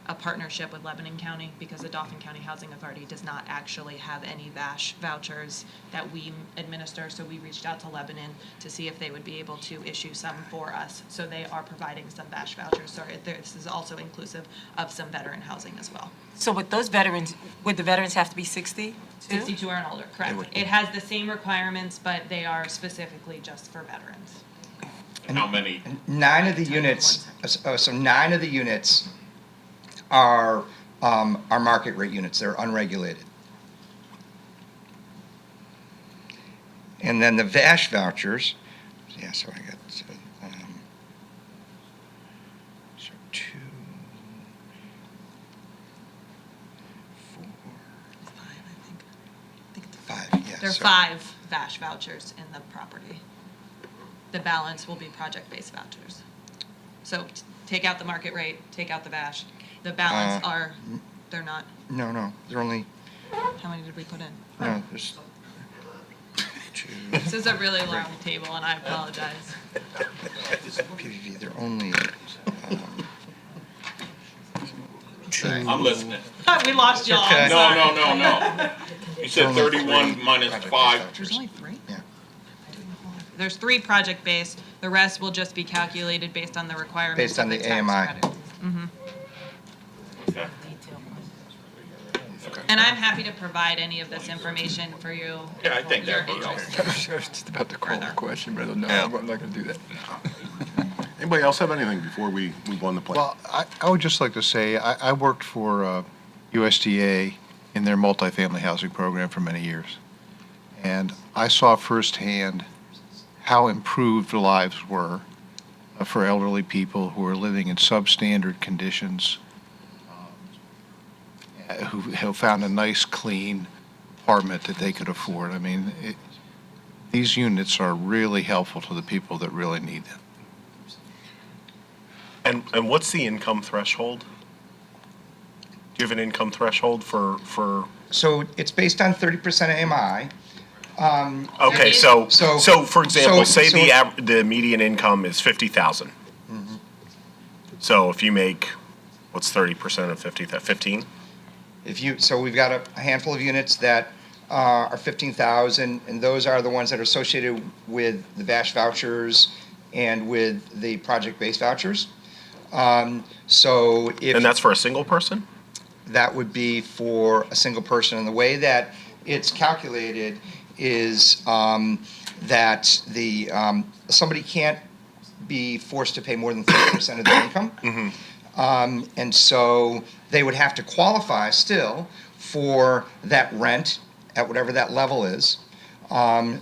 a partnership with Lebanon County because the Dauphin County Housing Authority does not actually have any VASH vouchers that we administer. So we reached out to Lebanon to see if they would be able to issue some for us. So they are providing some VASH vouchers. So this is also inclusive of some veteran housing as well. So with those veterans, would the veterans have to be 60? 62 and older, correct. It has the same requirements, but they are specifically just for veterans. And how many? 9 of the units, so 9 of the units are market rate units. They're unregulated. And then the VASH vouchers, yeah, so I got, so 2, 4, 5, yeah. There are so- 5 VASH vouchers in the property. The balance will be project-based vouchers. So take out the market rate, take out the VASH. The balance they're not, No, they're only, how many did we put in? no, there's 2. This is a really long table, and I apologize. PVV, they're only, I'm listening. We lost y'all. Okay. I'm sorry. No. You said 31 minus 5. There's only 3? Yeah. There's 3 project-based. The rest will just be calculated based on the requirements Based on of the tax AMI. credit. Okay. And I'm happy to provide any of this information for you. Yeah, I think Your that works. interest. I was just about to call the question, but I don't know. I'm not going to do that. Anybody else have anything before we move on to plan? Well, I would just like to say, I worked for USDA in their multifamily housing program for many years. And I saw firsthand how improved the lives were for elderly people who are living in substandard conditions, who found a nice, clean apartment that they could afford. I mean, these units are really helpful to the people that really need them. And what's the income threshold? Do you have an income threshold for? So it's based on 30% AMI. Okay, So- so for example, so- say so- the median income is 50,000. So if you make, what's 30% of 50, 15? So we've got a handful of units that are 15,000, and those are the ones that are associated with the VASH vouchers and with the project-based vouchers. So if. And that's for a single person? That would be for a single person. And the way that it's calculated is that somebody can't be forced to pay more than 30% of their income. And so they would have to qualify still for that rent at whatever that level is.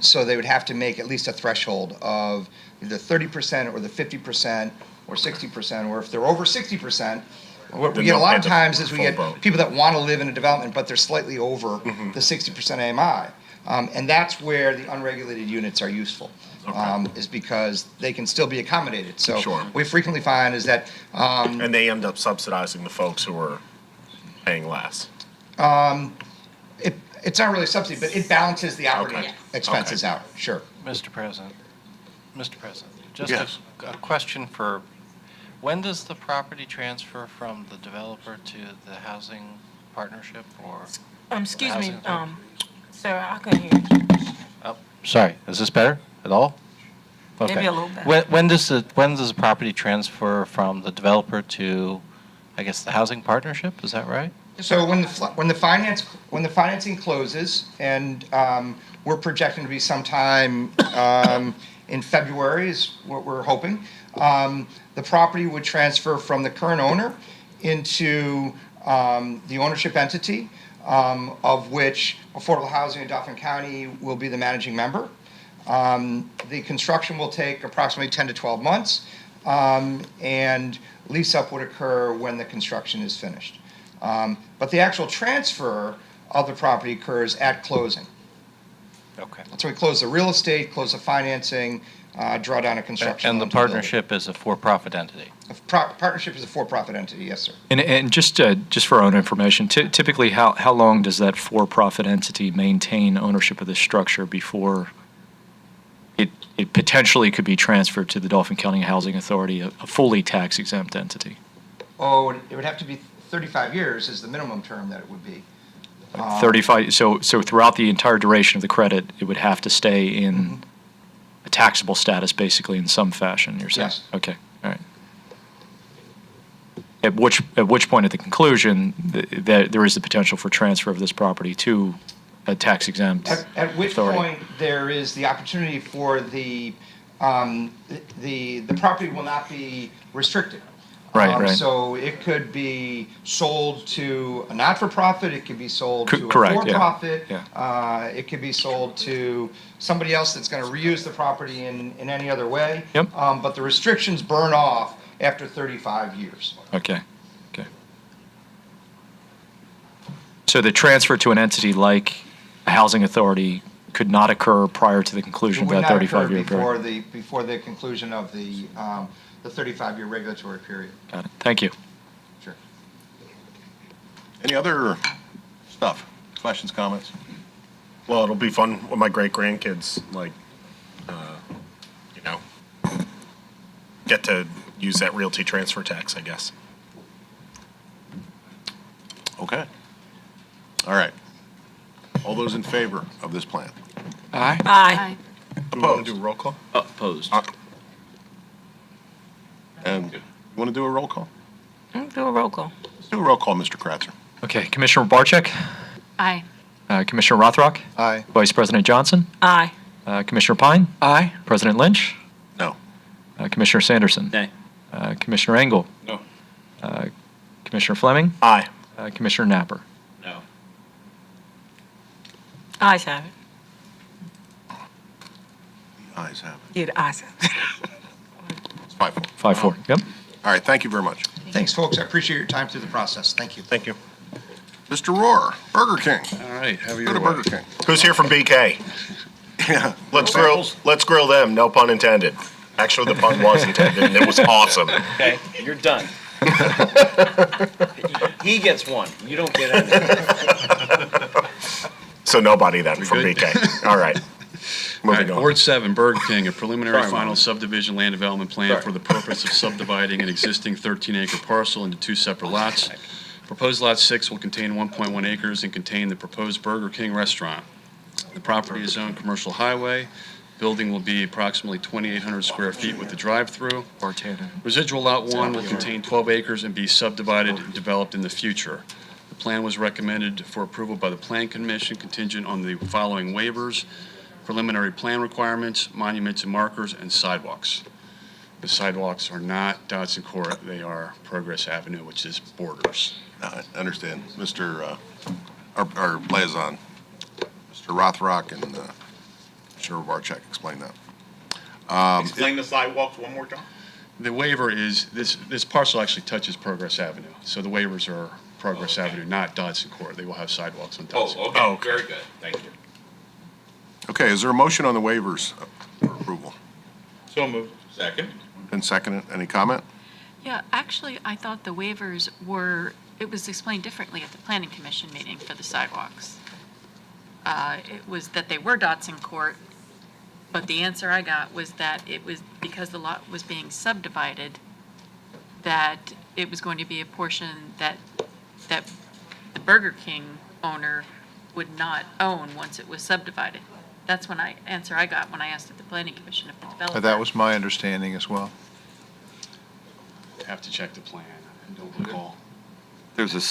So they would have to make at least a threshold of either 30% or the 50% or 60%, or if they're over 60%, what we Then get a they'll lot pay of the times is we full get boat. people that want to live in a development, but they're slightly over the 60% AMI. And that's where the unregulated units are useful, is because they can still be accommodated. So Sure. what we frequently find is that And they end up subsidizing the folks who are paying less. it's not really a subsidy, but it balances the operating Okay. expenses Okay. out, sure. Mr. President, just Yes. a question for, when does the property transfer from the developer to the housing partnership or? Excuse me, Housing authority? sir, I couldn't hear you. Oh, sorry, is this better at all? Maybe Okay. a little better. When does the property transfer from the developer to, I guess, the housing partnership? Is that right? So when the financing closes, and we're projecting to be sometime in February is what we're hoping, the property would transfer from the current owner into the ownership entity, of which Affordable Housing in Dauphin County will be the managing member. The construction will take approximately 10 to 12 months, and lease-up would occur when the construction is finished. But the actual transfer of the property occurs at closing. Okay. So we close the real estate, close the financing, draw down a construction And the loan to build it. partnership is a for-profit entity. Partnership is a for-profit entity, yes, sir. And just for our own information, typically, how long does that for-profit entity maintain ownership of the structure before it potentially could be transferred to the Dauphin County Housing Authority, a fully tax-exempt entity? Oh, it would have to be 35 years is the minimum term that it would be. 35, so throughout the entire duration of the credit, it would have to stay in a taxable status, basically, in some fashion, you're saying? Yes. Okay, all right. At which point, at the conclusion, there is the potential for transfer of this property to a tax-exempt At which authority. point, there is the opportunity for the property will not be restricted. Right. So it could be sold to a not-for-profit, it could be sold to a Correct, yeah. for-profit. Yeah. It could be sold to somebody else that's going to reuse the property in any other way. Yep. But the restrictions burn off after 35 years. Okay. So the transfer to an entity like a housing authority could not occur prior to the conclusion of that 35-year It would not occur period? before the conclusion of the 35-year regulatory period. Got it. Thank you. Sure. Any other stuff? Questions, comments? Well, it'll be fun with my great-grandkids, like, get to use that realty transfer tax, I guess. Okay. All right. All those in favor of this plan? Aye. Aye. Do we want to do a roll call? Opposed. And you want to do a roll call? Do a roll call. Let's do a roll call, Mr. Kratzer. Okay, Commissioner Barczyk, Aye. Commissioner Rothrock, Aye. Vice President Johnson, Aye. Commissioner Pine, Aye. President Lynch, No. Commissioner Sanderson, Nay. Commissioner Engel, No. Commissioner Fleming, Aye. Commissioner Napper. No. Ayes have it. The ayes have it. Yeah, the ayes have it. It's 5-4. 5-4, yep. All right, thank you very much. Thanks, folks. I appreciate your time through the process. Thank you. Thank you. Mr. Rohr, Burger King. All right, have Go your to way. Burger King. Who's here from BK? Yeah. Let's grill them, no pun intended. Actually, the pun was intended, and it was awesome. Okay, you're done. He gets one. You don't get any. So nobody then from good? BK. All right. All right, Moving on. Ward 7, Burger King, a preliminary Sorry, final Mom. subdivision land development plan Sorry. for the purpose of subdividing an existing 13-acre parcel into two separate lots. Proposed Lot 6 will contain 1.1 acres and contain the proposed Burger King restaurant. The property is zoned commercial highway. Building will be approximately 2,800 square feet with a drive-through. Residual Lot 1 will contain 12 acres and be subdivided and developed in the future. The plan was recommended for approval by the Plan Commission contingent on the following waivers: preliminary plan requirements, monuments and markers, and sidewalks. The sidewalks are not Dodson Court, they are Progress Avenue, which is borders. I understand. Mr. Our liaison, Mr. Rothrock and Commissioner Barczyk, explain that. Explain the sidewalks one more time. The waiver is, this parcel actually touches Progress Avenue, so the waivers are Progress Avenue, not Dodson Court. They will have sidewalks on Dodson. Oh, okay, very good, thank you. Okay, is there a motion on the waivers for approval? So moved. Second. Been seconded. Any comment? Yeah, actually, I thought the waivers were, it was explained differently at the Planning Commission meeting for the sidewalks. It was that they were Dotson Court, but the answer I got was that it was because the lot was being subdivided, that it was going to be a portion that the Burger King owner would not own once it was subdivided. That's answer I got when I asked at the Planning Commission if the developer. That was my understanding as well. Have to check the plan, I don't recall. There's a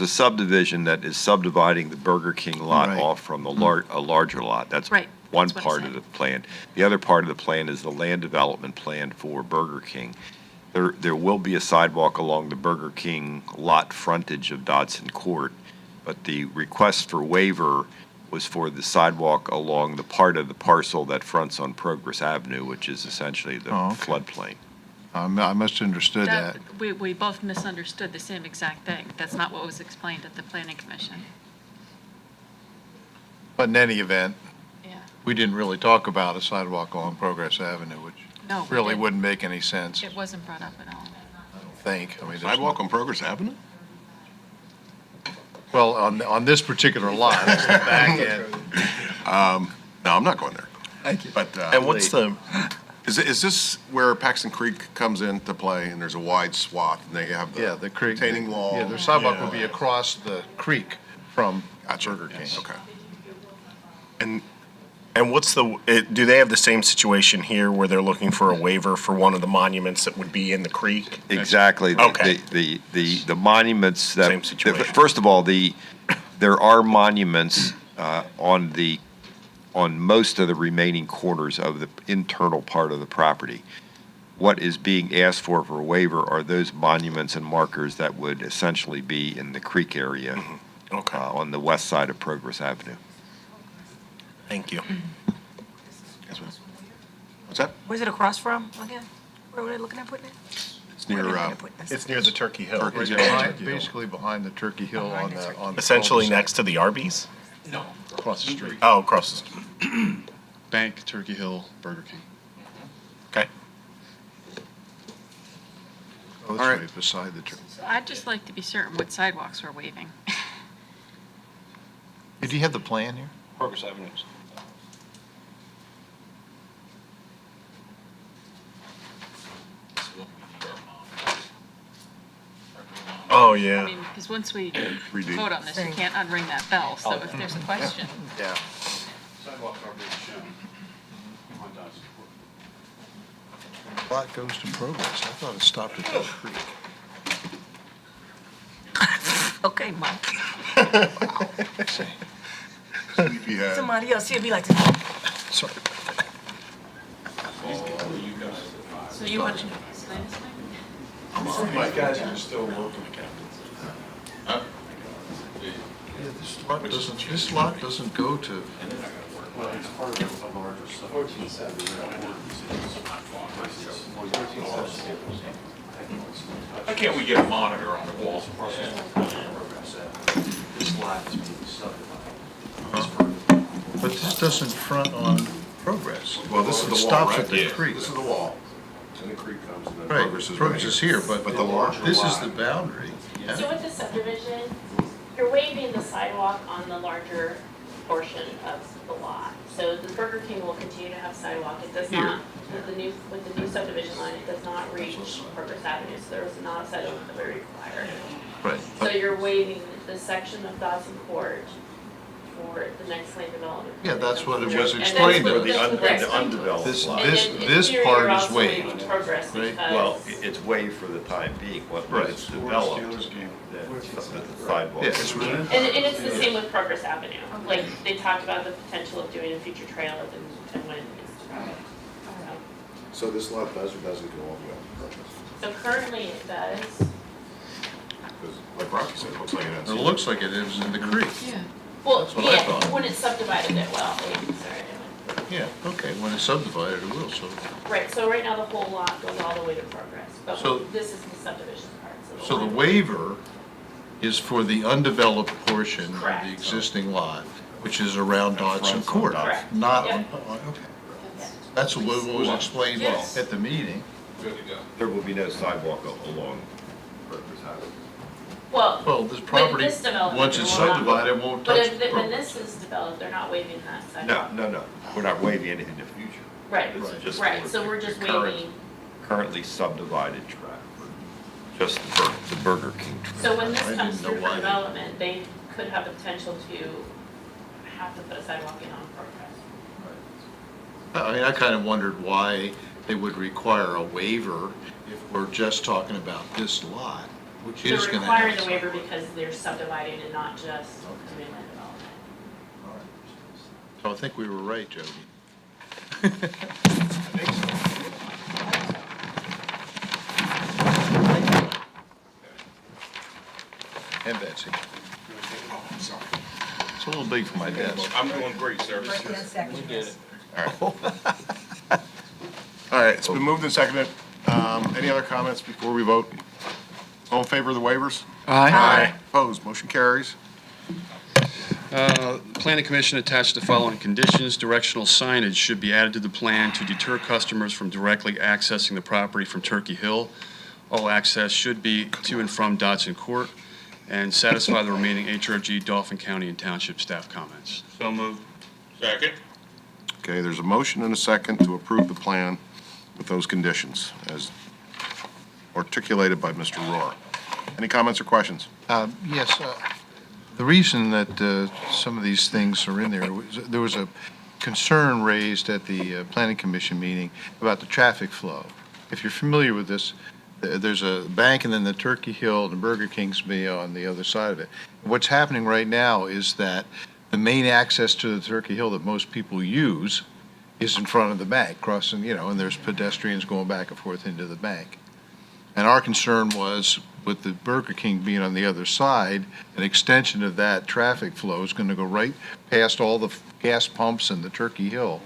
subdivision that is subdividing the Burger King lot Right. off from a larger lot. That's Right, one that's what I part said. of the plan. The other part of the plan is the land development plan for Burger King. There will be a sidewalk along the Burger King lot frontage of Dodson Court, but the request for waiver was for the sidewalk along the part of the parcel that fronts on Progress Avenue, which is essentially the Oh, okay. floodplain. I must have understood that. We both misunderstood the same exact thing. That's not what was explained at the planning commission. But in any event, Yeah. we didn't really talk about a sidewalk along Progress Avenue, which No, we really didn't. wouldn't make any sense, It wasn't brought up at all. I think. I mean, there's Sidewalk on Progress Avenue? Well, on this particular lot, it's the back end. No, I'm not going there. Thank you. But, And what's the, is this where Paxton Creek comes into play and there's a wide swath and they have Yeah, the the creek. retaining wall? Yeah, their sidewalk would be across the creek from Gotcha. Burger King. Okay. and what's do they have the same situation here where they're looking for a waiver for one of the monuments that would be in the creek? Exactly. Okay. The monuments that. Same situation. First of all, there are monuments on most of the remaining corners of the internal part of the property. What is being asked for a waiver are those monuments and markers that would essentially be in the creek area Okay, on the west side of Progress Avenue. thank you. What's that? Where's it across from again? Where were they looking at putting it? It's Where near, are they looking at putting this? It's near the Turkey Hill. Turkey Hill. Basically behind the Turkey Hill on the. Essentially cul-de-sac. next to the Arby's? Across the street. Oh, across the street. Bank, Turkey Hill, Burger King. Okay. Oh, All that's right. right, beside the Turkey. So I'd just like to be certain what sidewalks we're waiving. Do you have the plan here? Progress Avenues. Oh, I yeah. mean, because once we 3D. vote on this, you can't unring that bell. So if there's a question, Yeah. Sidewalks are being shown on Dodson Court. Lot goes to Progress. I thought it stopped at the creek. Okay, Mike. If you had- Somebody else, he'll be like, Sorry. so you want to explain this, Mike? This lot doesn't go to. Why can't we get a monitor on the wall? But this doesn't front on Progress. Well, this is the It wall, stops right? at the Yeah. creek. This is the wall. And the creek comes and then Right, Progress is right Progress is here, but the larger this is lot- the boundary. Yeah. So with the subdivision, you're waiving the sidewalk on the larger portion of the lot. So the Burger King will continue to have sidewalk. It does Here. not, with the new subdivision line, it does not reach Progress Avenue, so there is not a sidewalk that we require. Right. So you're waiving the section of Dodson Court for the next land development. Yeah, that's what it was And that's explained. what- to that's us. what they're explaining. undeveloped This, lot. this, And then in this theory, part you're is also waived. waiving Progress right? because. Well, it's waived for the time being. When Right. it's developed, the sidewalk. Yeah, it's really- And it's the same with Progress Avenue. Like, they talked about the potential of doing a future trail and when it's developed. So this lot does or doesn't go all the way up to Progress? So currently it does. Because like Rocky said, it looks like it ends. It looks like it is in the creek. Yeah. Well, That's what I yeah, thought. when it's subdivided it will. Sorry. Yeah, okay, when it's subdivided, it will, so. Right, so right now the whole lot goes all the way to Progress, So- but this is the subdivision part, So the line- waiver is for the undeveloped portion of Correct. the existing lot, which is around Dodson Court. Correct. Not, Yep. okay. That's what was explained Yes. at the meeting. There will be no sidewalk along Progress Avenue. Well, Well, this with property, this development, once it's it will not. subdivided, it won't But touch if, the when Progress. this is developed, they're not waiving that No, sidewalk. no. We're not waiving anything in the future. Right, This is just right, for so the we're just current- waiving, Currently subdivided tract, just the Burger King tract. so when I this didn't comes know through why for they- development, they could have the potential to have to put a sidewalk in on Progress. I mean, I kind of wondered why they would require a waiver if we're just talking about this lot, which They're is gonna requiring have. the waiver because they're subdividing and not just doing land development. So I think we were right, Jody. And Betsy. I'm sorry. It's a little big for my desk. I'm doing great, sir. All right, it's been moved and seconded. Any other comments before we vote? All in favor of the waivers? Aye. Opposed, motion carries. Planning Commission attached the following conditions. Directional signage should be added to the plan to deter customers from directly accessing the property from Turkey Hill. All access should be to and from Dodson Court, and satisfy the remaining HRG, Dauphin County, and Township staff comments. So moved. Second. Okay, there's a motion and a second to approve the plan with those conditions as articulated by Mr. Rohr. Any comments or questions? Yes, the reason that some of these things are in there was a concern raised at the Planning Commission meeting about the traffic flow. If you're familiar with this, there's a bank and then the Turkey Hill and Burger King's be on the other side of it. What's happening right now is that the main access to the Turkey Hill that most people use is in front of the bank, crossing, and there's pedestrians going back and forth into the bank. And our concern was, with the Burger King being on the other side, an extension of that traffic flow is going to go right past all the gas pumps and the Turkey Hill.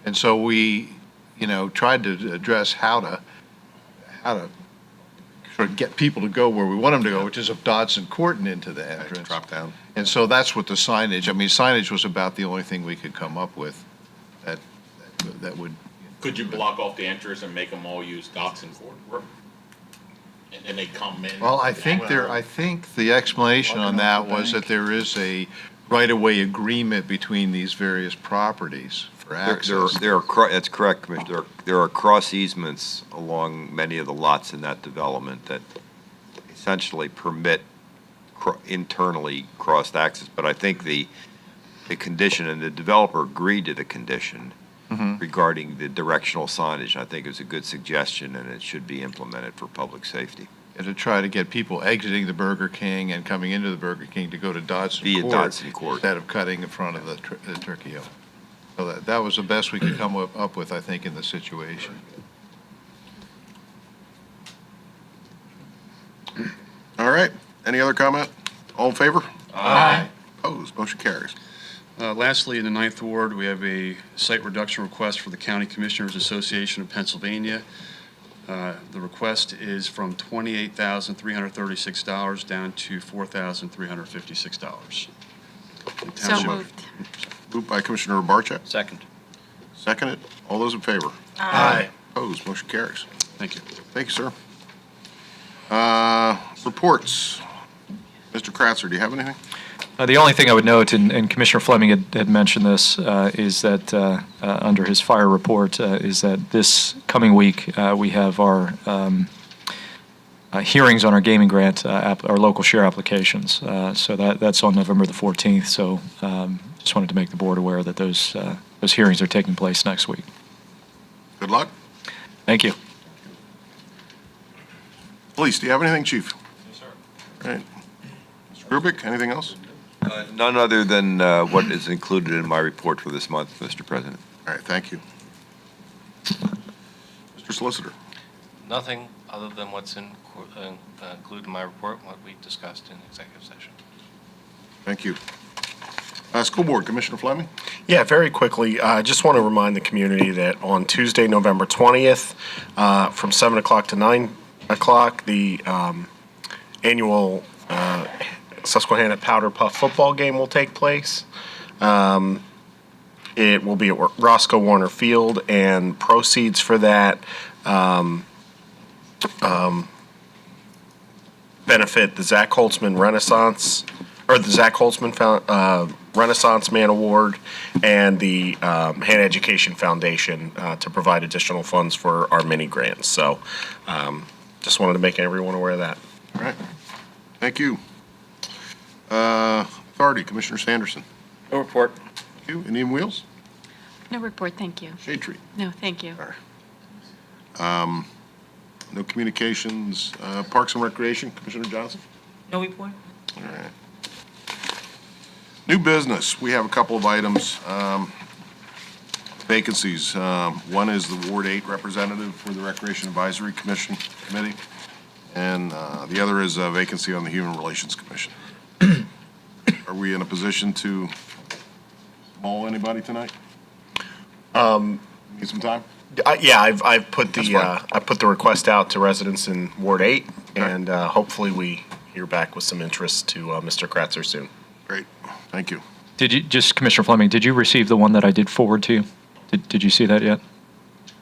And so we, tried to address how to sort of get people to go where we want them to go, which is up Dodson Court and into the entrance. Drop down. And so that's what the signage was about the only thing we could come up with that would. Could you block off the entrance and make them all use Dodson Court? And then they come in? Well, I think the explanation on that was that there is a right-of-way agreement between these various properties for access. That's correct, Commissioner. There are cross easements along many of the lots in that development that essentially permit internally crossed access. But I think the condition, and the developer agreed to the condition regarding the directional signage. I think it was a good suggestion, and it should be implemented for public safety. And to try to get people exiting the Burger King and coming into the Burger King to go to Dodson Via Court. Dodson Court. Instead of cutting in front of the Turkey Hill. So that was the best we could come up with, I think, in the situation. All right, any other comment? All in favor? Aye. Opposed, motion carries. Lastly, in the Ninth Ward, we have a site reduction request for the County Commissioners Association of Pennsylvania. The request is from $28,336 down to $4,356. So moved. Moved by Commissioner Barcheck. Second. Seconded. All those in favor? Aye. Opposed, motion carries. Thank you. Thank you, sir. Reports. Mr. Kratzer, do you have anything? The only thing I would note, and Commissioner Fleming had mentioned this, is that under his fire report, is that this coming week, we have our hearings on our gaming grant, our local share applications. So that's on November the 14th. So just wanted to make the board aware that those hearings are taking place next week. Good luck. Thank you. Police, do you have anything, Chief? Yes, sir. All right. Mr. Grubik, anything else? None other than what is included in my report for this month, Mr. President. All right, thank you. Mr. Solicitor. Nothing other than what's included in my report, what we discussed in executive session. Thank you. School Board, Commissioner Fleming? Yeah, very quickly, I just want to remind the community that on Tuesday, November 20th, from 7 o'clock to 9 o'clock, the annual Susquehanna Powder Puff football game will take place. It will be at Roscoe Warner Field, and proceeds for that benefit the Zach Holtzman Renaissance, or the Zach Holtzman Renaissance Man Award, and the Hannah Education Foundation to provide additional funds for our mini grants. So just wanted to make everyone aware of that. All right. Thank you. Authority, Commissioner Sanderson. No report. Thank you. Indian Wheels? No report, thank you. Shade Tree? No, thank you. No communications. Parks and Recreation, Commissioner Johnson? No report? All right. New business, we have a couple of items. Vacancies. One is the Ward 8 representative for the Recreation Advisory Committee. And the other is a vacancy on the Human Relations Commission. Are we in a position to mull anybody tonight? Need some time? Yeah, I've put That's the, fine. I put the request out to residents in Ward 8, and hopefully we hear back with some interest to Mr. Kratzer soon. Great, thank you. Did you, just Commissioner Fleming, did you receive the one that I did forward to you? Did you see that yet?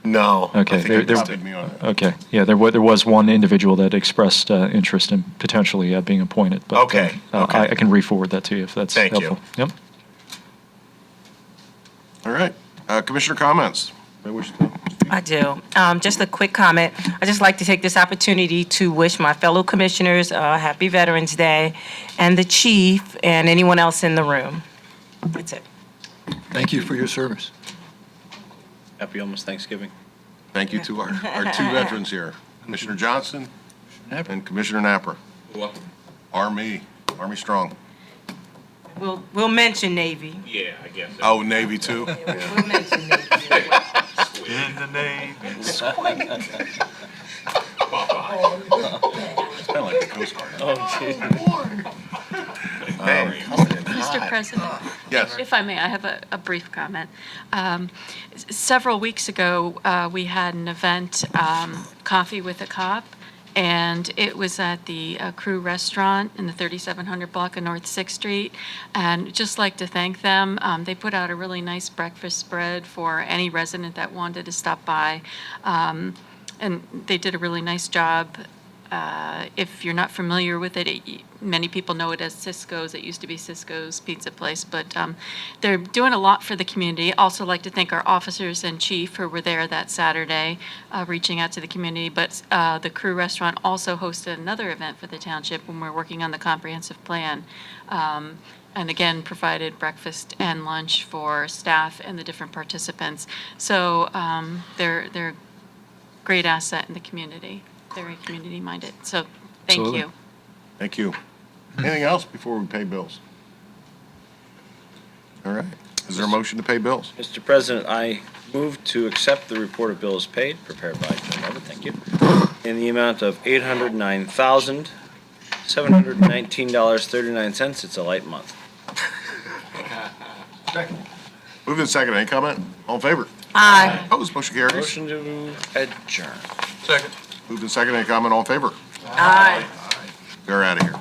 No. Okay. I think they copied me on it. Okay, yeah, there was one individual that expressed interest in potentially being appointed, but Okay, okay. I can re-forward that to you if that's Thank you. helpful. Yep. All right, Commissioner comments? May wish to- I do. Just a quick comment. I'd just like to take this opportunity to wish my fellow commissioners Happy Veterans Day, and the chief, and anyone else in the room. That's it. Thank you for your service. Happy almost Thanksgiving. Thank you to our two veterans here, Commissioner Johnson and Commissioner Napper. Army strong. We'll mention Navy. Yeah, I guess. Oh, Navy too? We'll mention Navy. In the Navy. It's kind of like the Coast Guard. Mr. President? Yes. If I may, I have a brief comment. Several weeks ago, we had an event, Coffee with a Cop, and it was at the Crew Restaurant in the 3700 block of North 6th Street. And just like to thank them. They put out a really nice breakfast spread for any resident that wanted to stop by. And they did a really nice job. If you're not familiar with it, many people know it as Cisco's. It used to be Cisco's Pizza Place, but they're doing a lot for the community. Also like to thank our officers and chief who were there that Saturday, reaching out to the community. But the Crew Restaurant also hosted another event for the township when we're working on the comprehensive plan. And again, provided breakfast and lunch for staff and the different participants. So they're a great asset in the community. Very community-minded. So thank Absolutely. you. Thank you. Anything else before we pay bills? All right. Is there a motion to pay bills? Mr. President, I move to accept the report of bills paid, prepared by Joe Marvin, thank you, in the amount of $809,719.39. It's a light month. Moved and seconded. Any comment? All in favor? Aye. Opposed? Motion carries. Motion to adjourn. Moved and seconded. Any comment? All in favor? Aye. We're out of here.